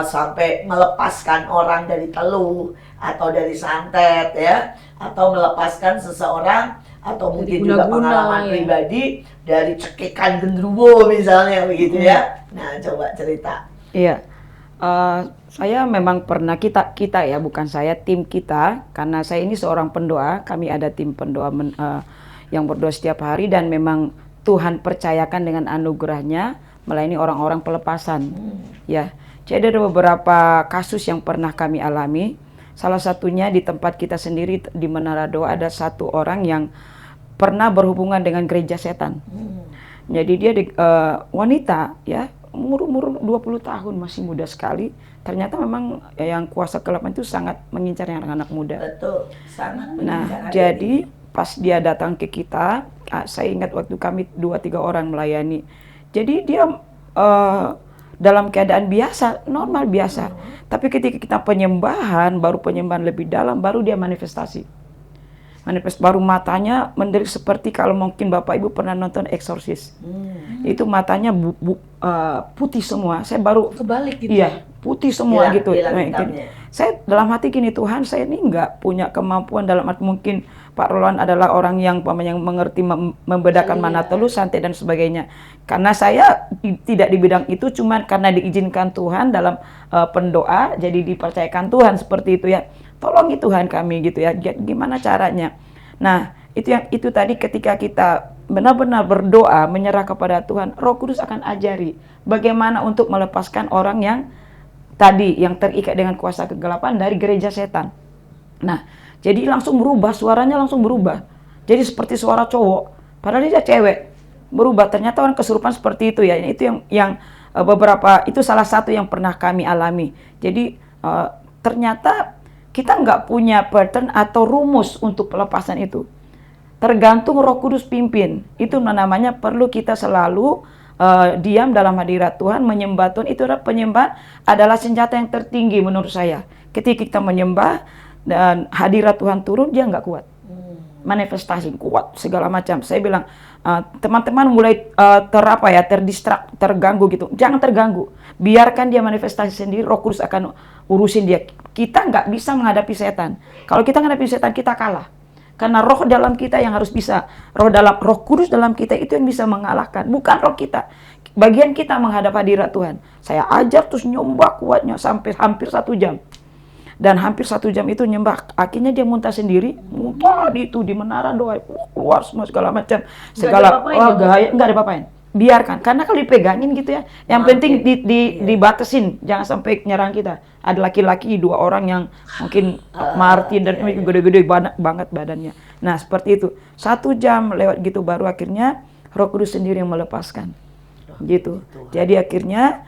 sampai melepaskan orang dari teluh atau dari santet ya, atau melepaskan seseorang atau mungkin juga pengalaman pribadi dari cekikan genderuwo misalnya begitu ya. Nah, coba cerita. Iya. Saya memang pernah kita ya, bukan saya, tim kita, karena saya ini seorang pendoa, kami ada tim pendoa yang berdoa setiap hari dan memang Tuhan percayakan dengan anugerahnya melayani orang-orang pelepasan. Ya. Jadi ada beberapa kasus yang pernah kami alami. Salah satunya di tempat kita sendiri di Menara Doa ada satu orang yang pernah berhubungan dengan gereja setan. Jadi dia wanita ya, umur 20 tahun, masih muda sekali. Ternyata memang yang kuasa gelap itu sangat mengincar yang anak-anak muda. Betul, sangat mengincar. Nah, jadi pas dia datang ke kita, saya ingat waktu kami 2-3 orang melayani. Jadi dia dalam keadaan biasa, normal biasa. Tapi ketika kita penyembahan, baru penyembahan lebih dalam, baru dia manifestasi. Baru matanya mendelik seperti kalau mungkin Bapak Ibu pernah nonton Exorcist. Itu matanya putih semua. Saya baru kebalik gitu. Iya, putih semua gitu. Hitamnya. Saya dalam hati gini, Tuhan, saya ini nggak punya kemampuan dalam arti mungkin Pak Roland adalah orang yang mengerti membedakan mana teluh, santet dan sebagainya. Karena saya tidak di bidang itu, cuman karena diizinkan Tuhan dalam pendoa, jadi dipercayakan Tuhan seperti itu ya. Tolongi Tuhan kami gitu ya. Gimana caranya? Nah, itu tadi ketika kita benar-benar berdoa, menyerah kepada Tuhan, Roh Kudus akan ajari bagaimana untuk melepaskan orang yang tadi yang terikat dengan kuasa kegelapan dari gereja setan. Nah, jadi langsung berubah, suaranya langsung berubah. Jadi seperti suara cowok, padahal dia cewek. Berubah, ternyata orang kesurupan seperti itu ya. Itu yang beberapa, itu salah satu yang pernah kami alami. Jadi ternyata kita nggak punya pattern atau rumus untuk pelepasan itu. Tergantung Roh Kudus pimpin. Itu namanya perlu kita selalu diam dalam hadirat Tuhan, menyembah Tuhan. Itu adalah penyembahan adalah senjata yang tertinggi menurut saya. Ketika kita menyembah dan hadirat Tuhan turun, dia nggak kuat. Manifestasi kuat segala macam. Saya bilang teman-teman mulai terdistrak, terganggu gitu. Jangan terganggu. Biarkan dia manifestasi sendiri. Roh Kudus akan urusin dia. Kita nggak bisa menghadapi setan. Kalau kita menghadapi setan, kita kalah. Karena roh dalam kita yang harus bisa. Roh Kudus dalam kita itu yang bisa mengalahkan. Bukan roh kita. Bagian kita menghadap hadirat Tuhan. Saya ajar terus nyembah kuatnya sampai hampir 1 jam. Dan hampir 1 jam itu nyembah. Akhirnya dia muntah sendiri. Muntah di Menara Doa. Keluar semua segala macam. Nggak ada apa-apain. Biarkan. Karena kalau dipegangin gitu ya. Yang penting dibatasin. Jangan sampai nyerang kita. Ada laki-laki 2 orang yang mungkin Martin dan gede-gede banget badannya. Nah seperti itu. 1 jam lewat gitu baru akhirnya Roh Kudus sendiri yang melepaskan. Gitu. Jadi akhirnya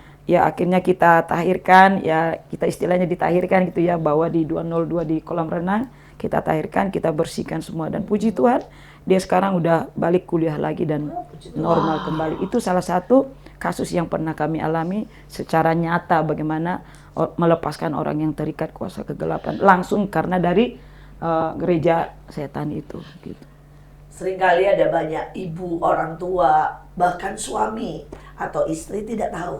kita tahirkan, ya kita istilahnya ditahirkan gitu ya, bawa di 202 di kolam renang, kita tahirkan, kita bersihkan semua dan puji Tuhan, dia sekarang udah balik kuliah lagi dan normal kembali. Itu salah satu kasus yang pernah kami alami secara nyata bagaimana melepaskan orang yang terikat kuasa kegelapan langsung karena dari gereja setan itu gitu. Seringkali ada banyak ibu, orang tua, bahkan suami atau istri tidak tahu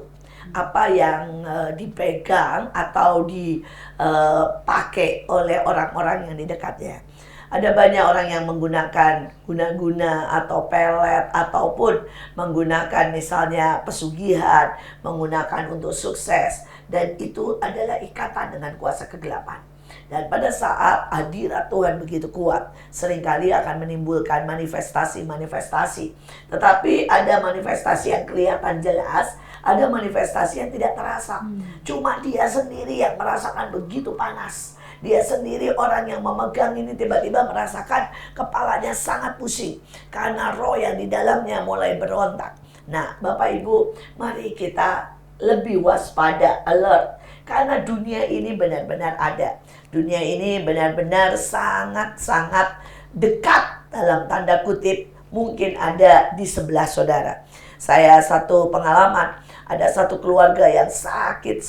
apa yang dipegang atau dipakai oleh orang-orang yang di dekatnya. Ada banyak orang yang menggunakan guna-guna atau pelet ataupun menggunakan misalnya pesugihan, menggunakan untuk sukses, dan itu adalah ikatan dengan kuasa kegelapan. Dan pada saat hadirat Tuhan begitu kuat, seringkali akan menimbulkan manifestasi-manifestasi. Tetapi ada manifestasi yang kelihatan jelas, ada manifestasi yang tidak terasa. Cuma dia sendiri yang merasakan begitu panas. Dia sendiri orang yang memegang ini tiba-tiba merasakan kepalanya sangat pusing. Karena roh yang di dalamnya mulai berontak. Nah, Bapak Ibu, mari kita lebih waspada, alert. Karena dunia ini benar-benar ada. Dunia ini benar-benar sangat-sangat dekat dalam tanda kutip. Mungkin ada di sebelah saudara. Saya satu pengalaman. Ada satu keluarga yang sakit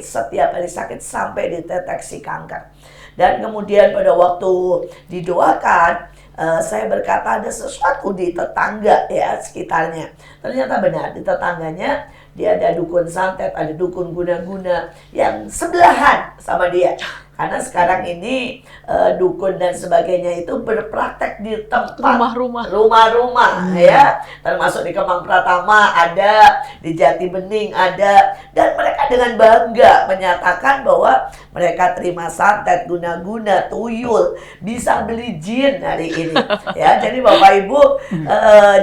setiap hari sakit sampai dideteksi kanker. Dan kemudian pada waktu didoakan, saya berkata ada sesuatu di tetangga ya sekitarnya. Ternyata benar, di tetangganya dia ada dukun santet, ada dukun guna-guna yang sebelahan sama dia. Karena sekarang ini dukun dan sebagainya itu berpraktek di tempat rumah-rumah ya, termasuk di Kemang Pratama ada, di Jati Bening ada, dan mereka dengan bangga menyatakan bahwa mereka terima santet, guna-guna, tuyul, bisa beli jin hari ini ya. Jadi Bapak Ibu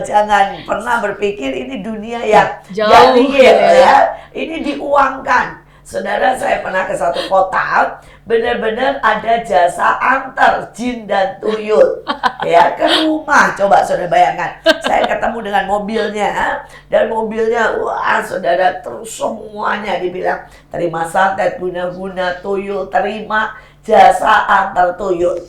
jangan pernah berpikir ini dunia yang jauh ya. Ini diuangkan. Saudara, saya pernah ke satu kota, benar-benar ada jasa antar jin dan tuyul ya ke rumah. Coba saudara bayangkan, saya ketemu dengan mobilnya, dan mobilnya wah saudara, terus semuanya dibilang terima santet, guna-guna, tuyul, terima jasa antar tuyul.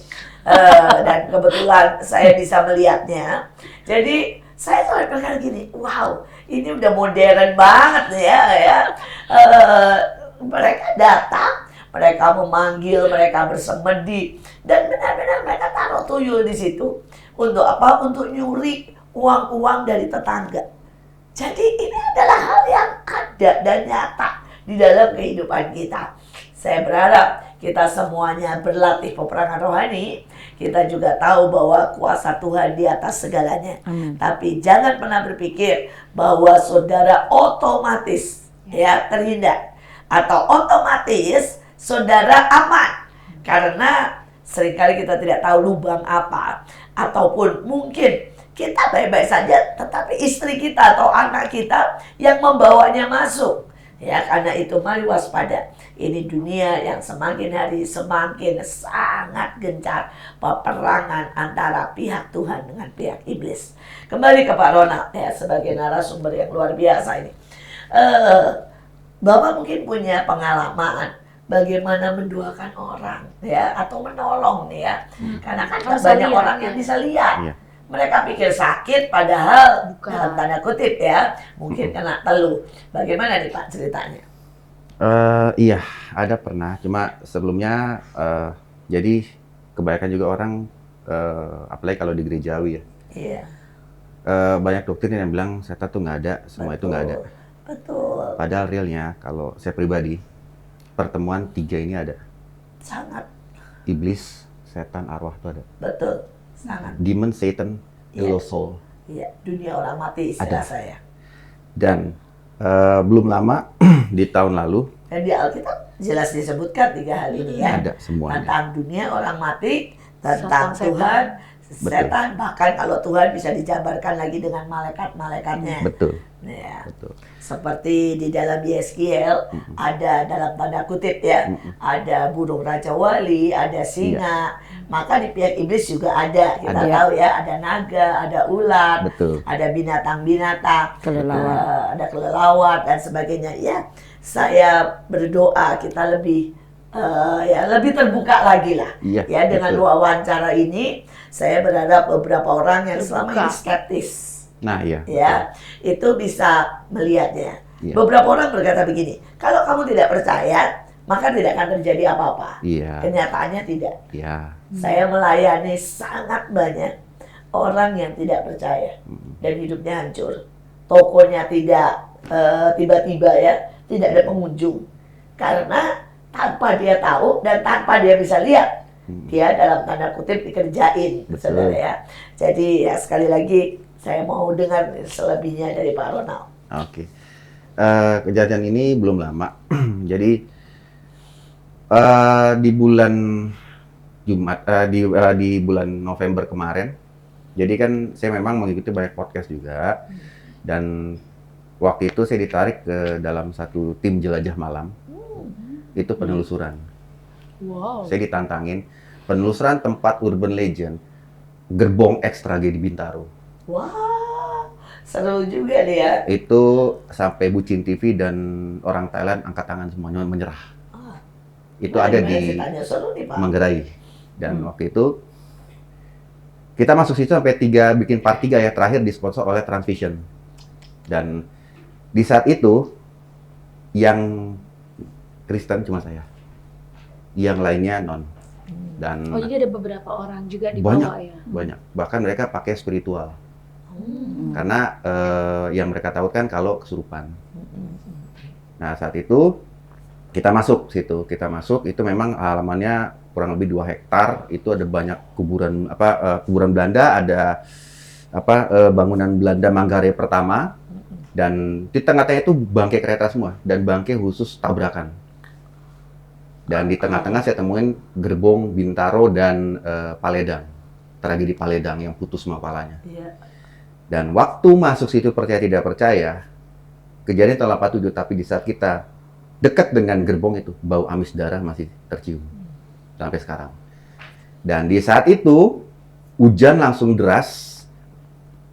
Dan kebetulan saya bisa melihatnya. Jadi saya selalu berkata gini, wow, ini udah modern banget ya. Mereka datang, mereka memanggil, mereka bersemedi, dan benar-benar mereka taruh tuyul di situ. Untuk apa? Untuk nyuri uang-uang dari tetangga. Jadi ini adalah hal yang ada dan nyata di dalam kehidupan kita. Saya berharap kita semuanya berlatih peperangan rohani. Kita juga tahu bahwa kuasa Tuhan di atas segalanya. Amin. Tapi jangan pernah berpikir bahwa saudara otomatis ya terhindar. Atau otomatis saudara aman. Karena seringkali kita tidak tahu lubang apa. Ataupun mungkin kita baik-baik saja, tetapi istri kita atau anak kita yang membawanya masuk. Ya, karena itu mari waspada. Ini dunia yang semakin hari semakin sangat gencar. Peperangan antara pihak Tuhan dengan pihak iblis. Kembali ke Pak Ronald ya, sebagai narasumber yang luar biasa ini. Bapak mungkin punya pengalaman bagaimana mendoakan orang ya, atau menolong nih ya. Karena kan banyak orang yang bisa lihat. Iya. Mereka pikir sakit padahal Bukan. dalam tanda kutip ya, mungkin kena teluh. Bagaimana nih Pak ceritanya? Iya, ada pernah. Cuma sebelumnya, jadi kebanyakan juga orang, apalagi kalau di gerejawi ya, Iya. banyak doktrin yang bilang setan tuh nggak ada, semua itu nggak ada. Betul. Padahal realnya, kalau saya pribadi, pertemuan tiga ini ada. Sangat Iblis, setan, arwah itu ada. betul. Sangat. Demon, Satan, Iya. Hello Soul. Iya, dunia orang mati istilah Ada. saya. Dan belum lama, di tahun lalu, Dan di Alkitab jelas disebutkan 3 hal ini ya. ada semuanya. Tentang dunia orang mati, tentang Setan. Tuhan, Betul. setan, bahkan kalau Tuhan bisa dijabarkan lagi dengan malaikat-malaikatnya. Betul, Ya. betul. Seperti di dalam Yeskiel ada dalam tanda kutip ya, ada burung raja wali, ada singa. Maka di pihak iblis juga ada. Kita Ada. tahu ya, ada naga, ada ular, Betul. ada binatang-binatang, Kelelawar. ada kelelawar dan sebagainya. Ya, saya berdoa kita lebih lebih terbuka lagi lah. Iya, Ya, dengan betul. wawancara ini saya berharap beberapa orang yang selama ini skeptis Nah, iya. ya itu bisa melihatnya. Iya. Beberapa orang berkata begini, kalau kamu tidak percaya maka tidak akan terjadi apa-apa. Iya, Kenyataannya tidak. iya. Saya melayani sangat banyak orang yang tidak percaya dan hidupnya hancur. Tokonya tidak tiba-tiba ya, tidak ada pengunjung. Karena tanpa dia tahu dan tanpa dia bisa lihat, dia dalam tanda kutip dikerjain, saudara ya. Jadi ya sekali lagi saya mau dengar selebihnya dari Pak Ronald. Oke. Kejadian ini belum lama. Jadi di bulan Jumat, di bulan November kemarin. Jadi kan saya memang mengikuti banyak podcast juga. Dan waktu itu saya ditarik ke dalam satu tim jelajah malam. Itu penelusuran. Wow. Saya ditantangin penelusuran tempat urban legend Gerbong X Tragedi Bintaro. Wah, seru juga nih ya. Itu sampai Bucin TV dan orang Thailand angkat tangan semuanya menyerah. Itu ada di seru nih, Pak. Manggarai. Dan waktu itu kita masuk situ sampai bikin part 3 ya, terakhir disponsor oleh Transvision. Dan di saat itu yang Kristen cuma saya. Yang lainnya non. Dan Oh, jadi ada beberapa orang juga di bawah ya? banyak. Bahkan mereka pakai spiritual. Karena yang mereka tahu kan kalau kesurupan. Nah, saat itu kita masuk situ. Kita masuk, itu memang halamannya kurang lebih 2 hektar. Itu ada banyak kuburan kuburan Belanda, ada bangunan Belanda Manggarai pertama. Dan di tengah-tengah itu bangkai kereta semua dan bangkai khusus tabrakan. Dan di tengah-tengah saya temuin Gerbong Bintaro dan Paledang. Tragedi Paledang yang putus semua palanya. Iya. Dan waktu masuk situ percaya tidak percaya, kejadian tahun 87, tapi di saat kita dekat dengan gerbong itu, bau amis darah masih tercium sampai sekarang. Dan di saat itu hujan langsung deras.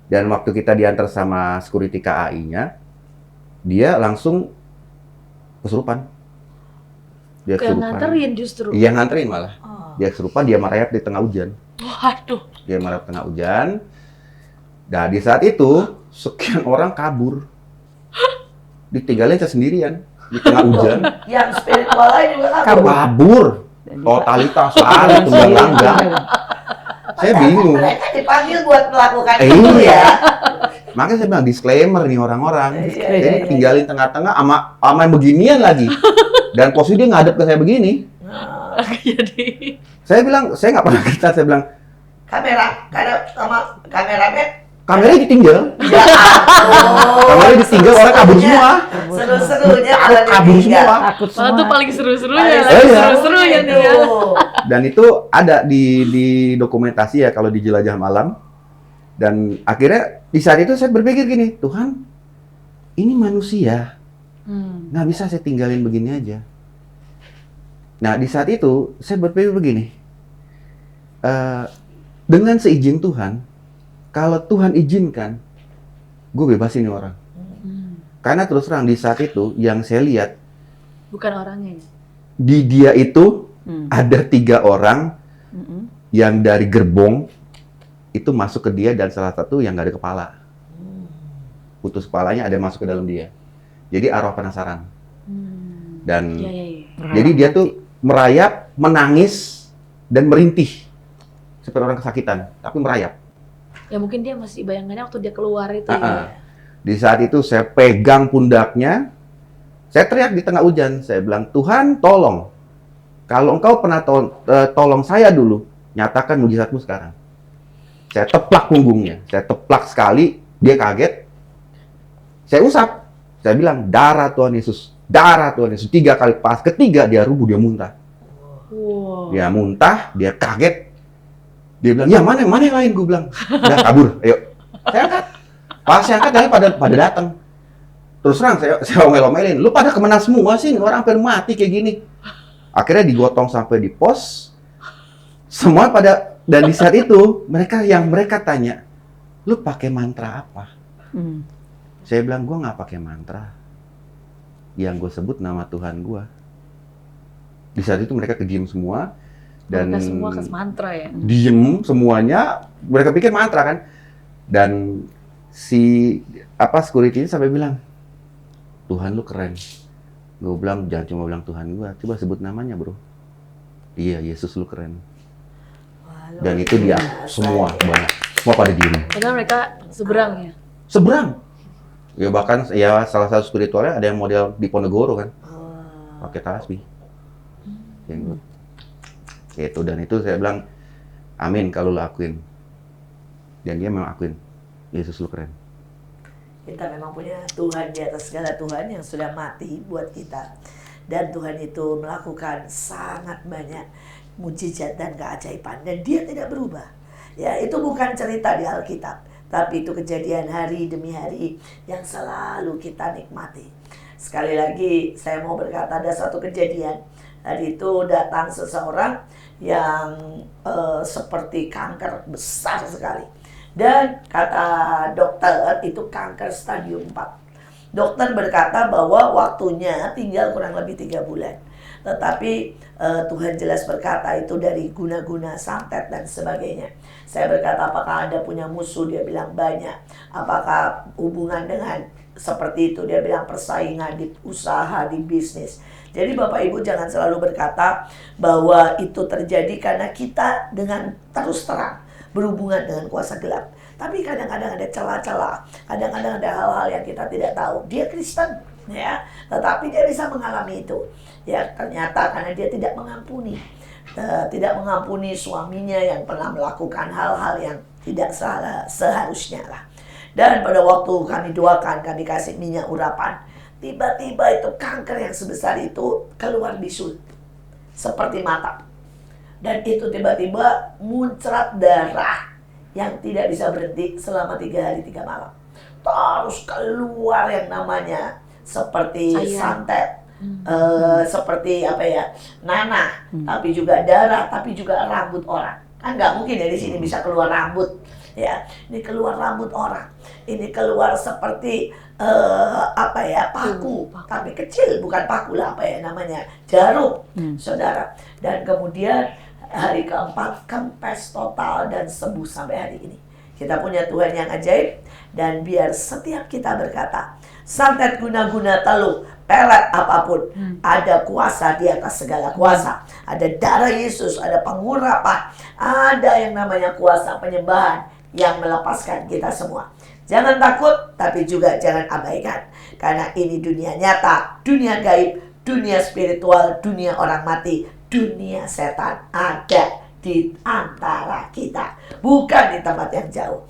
Dan waktu kita diantar sama security KAI-nya, dia langsung kesurupan. Dia Kayak nganterin justru. Iya, nganterin malah. Dia kesurupan, dia merayap di tengah hujan. Waduh. Dia merayap di tengah hujan. Nah, di saat itu sekian orang kabur. Ditinggalin saya sendirian di tengah hujan. Yang spiritual lain juga Kabur. Totalitas lari tunggang langgang. Saya bingung. Mereka dipanggil buat melakukan Iya. itu ya. Makanya saya bilang disclaimer nih orang-orang. Iya, Jadi iya. tinggalin tengah-tengah sama yang beginian lagi. Dan posisi dia ngadep ke saya begini. Jadi Saya bilang, saya nggak pernah cerita. Saya bilang, kameramen. kameranya ditinggal. Ya ampun. Kameranya ditinggal, orang kabur semua. Seru-serunya Kabur semua. Takut malah tuh semua. paling seru-serunya, Paling lagi seru seru-serunya nih ya. Dan itu ada di dokumentasi ya kalau di Jelajah Malam. Dan akhirnya di saat itu saya berpikir gini, Tuhan, ini manusia, nggak bisa saya tinggalin begini aja. Nah di saat itu saya berpikir begini, dengan seizin Tuhan, kalau Tuhan izinkan, gue bebasin ini orang. Karena terus terang di saat itu yang saya lihat, Bukan orangnya ya? di dia itu ada 3 orang yang dari gerbong itu masuk ke dia dan salah satu yang nggak ada kepala. Putus kepalanya ada masuk ke dalam dia. Jadi arwah penasaran. Dan Iya, iya, iya. jadi dia tuh merayap, menangis, dan merintih. Seperti orang kesakitan, tapi merayap. Ya mungkin dia masih bayangannya waktu dia keluar itu Ah, ya. Di saat itu saya pegang pundaknya, saya teriak di tengah hujan. Saya bilang, Tuhan tolong. Kalau engkau pernah tolong saya dulu, nyatakan mujizatmu sekarang. Saya teplak punggungnya, saya teplak sekali, dia kaget. Saya usap, saya bilang, darah Tuhan Yesus, darah Tuhan Yesus. 3 kali, pas ketiga dia rubuh, dia muntah. Wow. Dia muntah, dia kaget. Dia bilang, ya mana yang lain? Gue bilang, udah kabur, ayo. Saya angkat. Pas saya angkat, kalian pada datang. Terus terang, saya omel-omelin. Lu pada kemana semua sih? Orang hampir mati kayak gini. Akhirnya digotong sampai di pos. Semua pada, dan di saat itu, mereka tanya, lu pakai mantra apa? Saya bilang, gue nggak pakai mantra. Yang gue sebut nama Tuhan gue. Di saat itu mereka kediam semua. Dan Mereka semua ke mantra ya. diem semuanya, mereka pikir mantra kan. Dan si security ini sampai bilang, Tuhan lu keren. Gue bilang, jangan cuma bilang Tuhan gue, coba sebut namanya bro. Iya, Yesus lu keren. Dan itu dia semua banyak, semua pada diem. Padahal mereka seberang ya. Seberang. Ya bahkan ya salah satu spiritualnya ada yang model di Ponegoro kan, pakai tasbih. Yang itu dan itu saya bilang, amin kalau lo akuin. Dan dia memang akuin, Yesus lu keren. Kita memang punya Tuhan di atas segala Tuhan yang sudah mati buat kita. Dan Tuhan itu melakukan sangat banyak mujizat dan keajaiban. Dan dia tidak berubah. Ya, itu bukan cerita di Alkitab. Tapi itu kejadian hari demi hari yang selalu kita nikmati. Sekali lagi saya mau berkata ada satu kejadian. Hari itu datang seseorang yang seperti kanker besar sekali. Dan kata dokter itu kanker stadium 4. Dokter berkata bahwa waktunya tinggal kurang lebih 3 bulan. Tetapi Tuhan jelas berkata itu dari guna-guna santet dan sebagainya. Saya berkata apakah Anda punya musuh? Dia bilang banyak. Apakah hubungan dengan seperti itu? Dia bilang persaingan di usaha, di bisnis. Jadi Bapak Ibu jangan selalu berkata bahwa itu terjadi karena kita dengan terus terang berhubungan dengan kuasa gelap. Tapi kadang-kadang ada celah-celah, kadang-kadang ada hal-hal yang kita tidak tahu. Dia Kristen, ya, tetapi dia bisa mengalami itu. Ya, ternyata karena dia tidak mengampuni suaminya yang pernah melakukan hal-hal yang tidak seharusnya lah. Dan pada waktu kami doakan, kami kasih minyak urapan, tiba-tiba itu kanker yang sebesar itu keluar bisul seperti mata. Dan itu tiba-tiba muncrat darah yang tidak bisa berhenti selama 3 hari 3 malam. Terus keluar yang namanya seperti santet, seperti apa ya, nanah, tapi juga darah, tapi juga rambut orang. Kan nggak mungkin ya di sini bisa keluar rambut, ya. Ini keluar rambut orang, ini keluar seperti apa ya, paku, tapi kecil, bukan paku lah, apa ya namanya, jarum, saudara. Dan kemudian hari keempat kempes total dan sembuh sampai hari ini. Kita punya Tuhan yang ajaib. Dan biar setiap kita berkata, santet guna-guna teluh, pelet apapun, ada kuasa di atas segala kuasa. Ada darah Yesus, ada pengurapan, ada yang namanya kuasa penyembahan yang melepaskan kita semua. Jangan takut, tapi juga jangan abaikan. Karena ini dunia nyata, dunia gaib, dunia spiritual, dunia orang mati, dunia setan ada di antara kita, bukan di tempat yang jauh.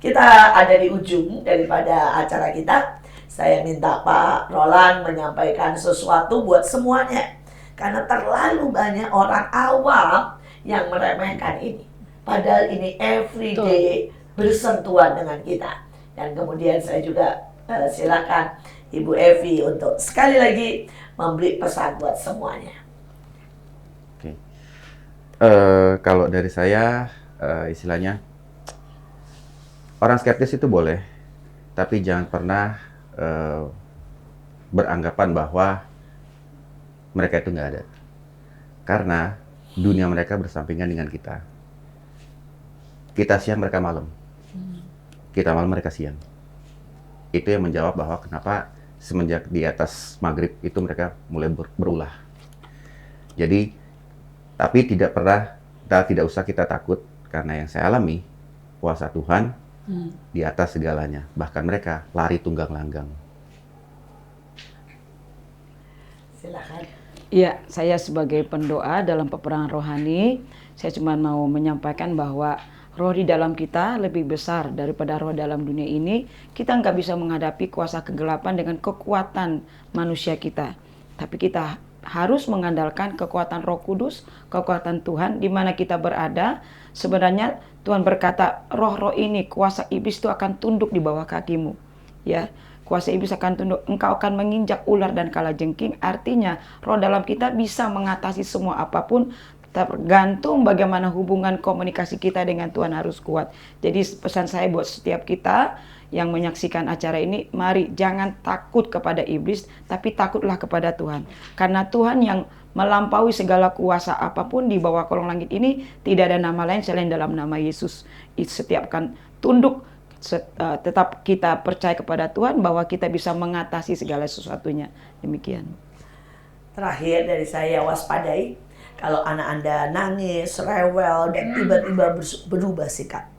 Kita ada di ujung daripada acara kita. Saya minta Pak Roland menyampaikan sesuatu buat semuanya. Karena terlalu banyak orang awam yang meremehkan ini. Padahal ini everyday bersentuhan dengan kita. Dan kemudian saya juga silakan Ibu Evi untuk sekali lagi memberi pesan buat semuanya. Oke. Kalau dari saya istilahnya orang skeptis itu boleh, tapi jangan pernah beranggapan bahwa mereka itu nggak ada. Karena dunia mereka bersampingan dengan kita. Kita siang, mereka malam. Kita malam, mereka siang. Itu yang menjawab bahwa kenapa semenjak di atas maghrib itu mereka mulai berulah. Jadi, tapi tidak usah kita takut, karena yang saya alami, kuasa Tuhan di atas segalanya. Bahkan mereka lari tunggang langgang. Silakan. Iya, saya sebagai pendoa dalam peperangan rohani, saya cuma mau menyampaikan bahwa roh di dalam kita lebih besar daripada roh dalam dunia ini. Kita nggak bisa menghadapi kuasa kegelapan dengan kekuatan manusia kita. Tapi kita harus mengandalkan kekuatan Roh Kudus, kekuatan Tuhan di mana kita berada. Sebenarnya Tuhan berkata, roh-roh ini, kuasa iblis itu akan tunduk di bawah kakimu. Ya, kuasa iblis akan tunduk, engkau akan menginjak ular dan kalajengking. Artinya, roh dalam kita bisa mengatasi semua apapun, tergantung bagaimana hubungan komunikasi kita dengan Tuhan harus kuat. Jadi pesan saya buat setiap kita yang menyaksikan acara ini, mari jangan takut kepada iblis, tapi takutlah kepada Tuhan. Karena Tuhan yang melampaui segala kuasa apapun di bawah kolong langit ini, tidak ada nama lain selain dalam nama Yesus. Setiap akan tunduk, tetap kita percaya kepada Tuhan bahwa kita bisa mengatasi segala sesuatunya. Demikian. Terakhir dari saya, waspadai. Kalau anak Anda nangis, rewel, dan tiba-tiba berubah sikap.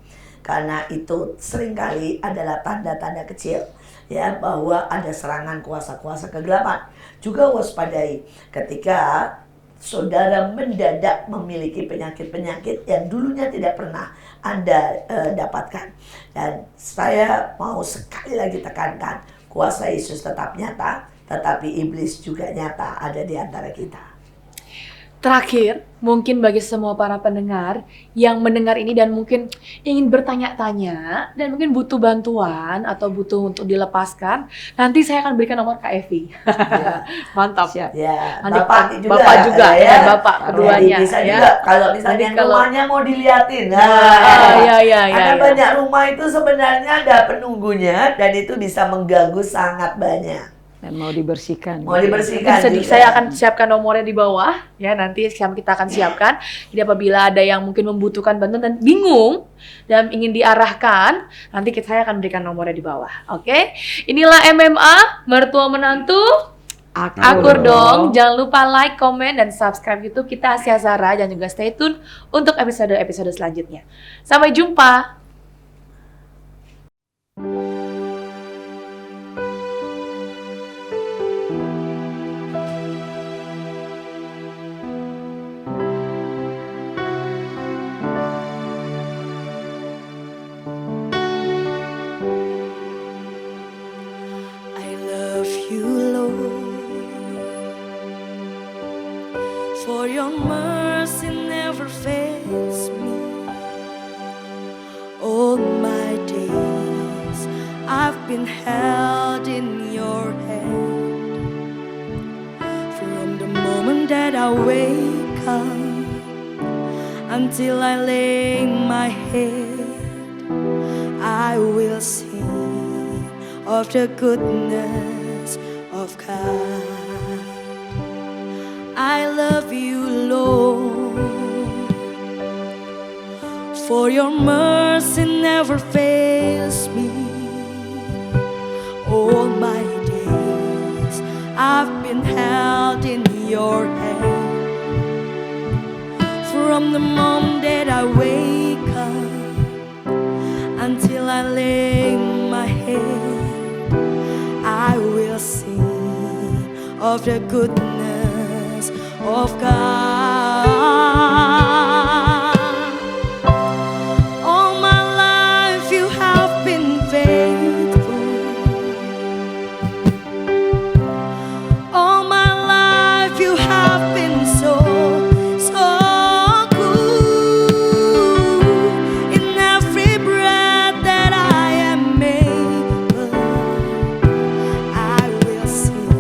karena itu seringkali adalah tanda-tanda kecil ya bahwa ada serangan kuasa-kuasa kegelapan. Juga waspadai ketika saudara mendadak memiliki penyakit-penyakit yang dulunya tidak pernah Anda dapatkan. Dan saya mau sekali lagi tekankan, kuasa Yesus tetap nyata, tetapi iblis juga nyata ada di antara kita. Terakhir, mungkin bagi semua para pendengar yang mendengar ini dan mungkin ingin bertanya-tanya dan mungkin butuh bantuan atau butuh untuk dilepaskan, nanti saya akan berikan nomor Kak Evi. Ya. Mantap. Siap. Ya, Nanti Bapak juga ya, ya. Bapak keduanya. Bisa ya. juga kalau misalnya Jadi kalau- rumahnya mau diliatin. Ya. Karena banyak rumah itu sebenarnya ada penunggunya dan itu bisa mengganggu sangat banyak. Dan mau dibersihkan. Mau dibersihkan Bisa juga. saya akan siapkan nomornya di bawah ya, nanti kita akan siapkan. Jadi apabila ada yang mungkin membutuhkan bantuan dan bingung dan ingin diarahkan, nanti saya akan berikan nomornya di bawah. Oke? Inilah MMA Mertua Menantu. Akur dong. Jangan lupa like, komen, dan subscribe YouTube kita Asia Zara dan juga stay tune untuk episode-episode selanjutnya. Sampai jumpa. I love you, Lord, for your mercy never fails me. All my days I've been held in your hand. From the moment that I wake up until I lay my head, I will sing of the goodness of God. I love you, Lord, for your mercy never fails me. All my days I've been held in your hand. From the moment that I wake up until I lay my head, I will sing of the goodness of God. All my life you have been faithful. All my life you have been so good. In every breath that I am able, I will sing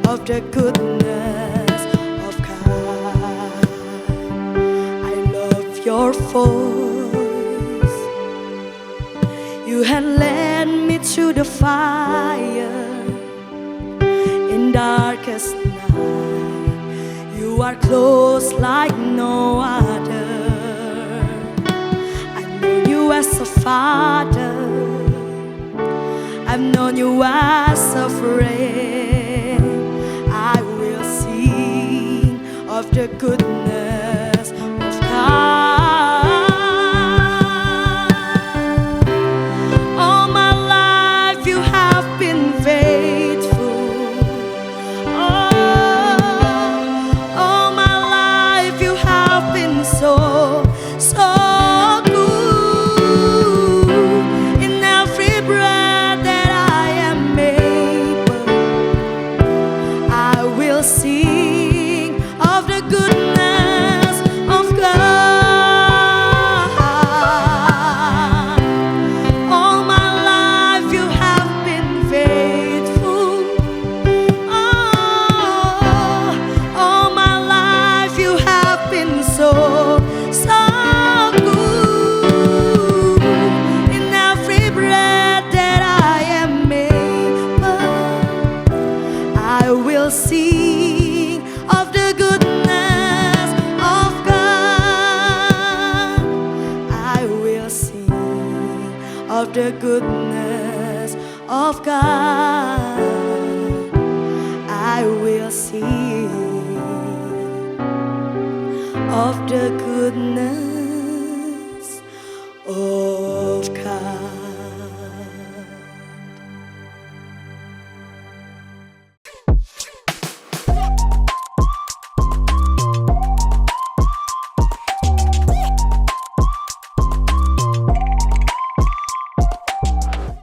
of the goodness of God. I love your voice. You had led me through the fire in darkest night. You are close like no other. I know you as a father. I've known you as a friend. I will sing of the goodness of God. All my life you have been faithful. All my life you have been so good. In every breath that I am able, I will sing of the goodness of God. All my life you have been faithful. All my life you have been so good. In every breath that I am able, I will sing of the goodness of God. I will sing of the goodness of God. I will sing of the goodness of Tuhan.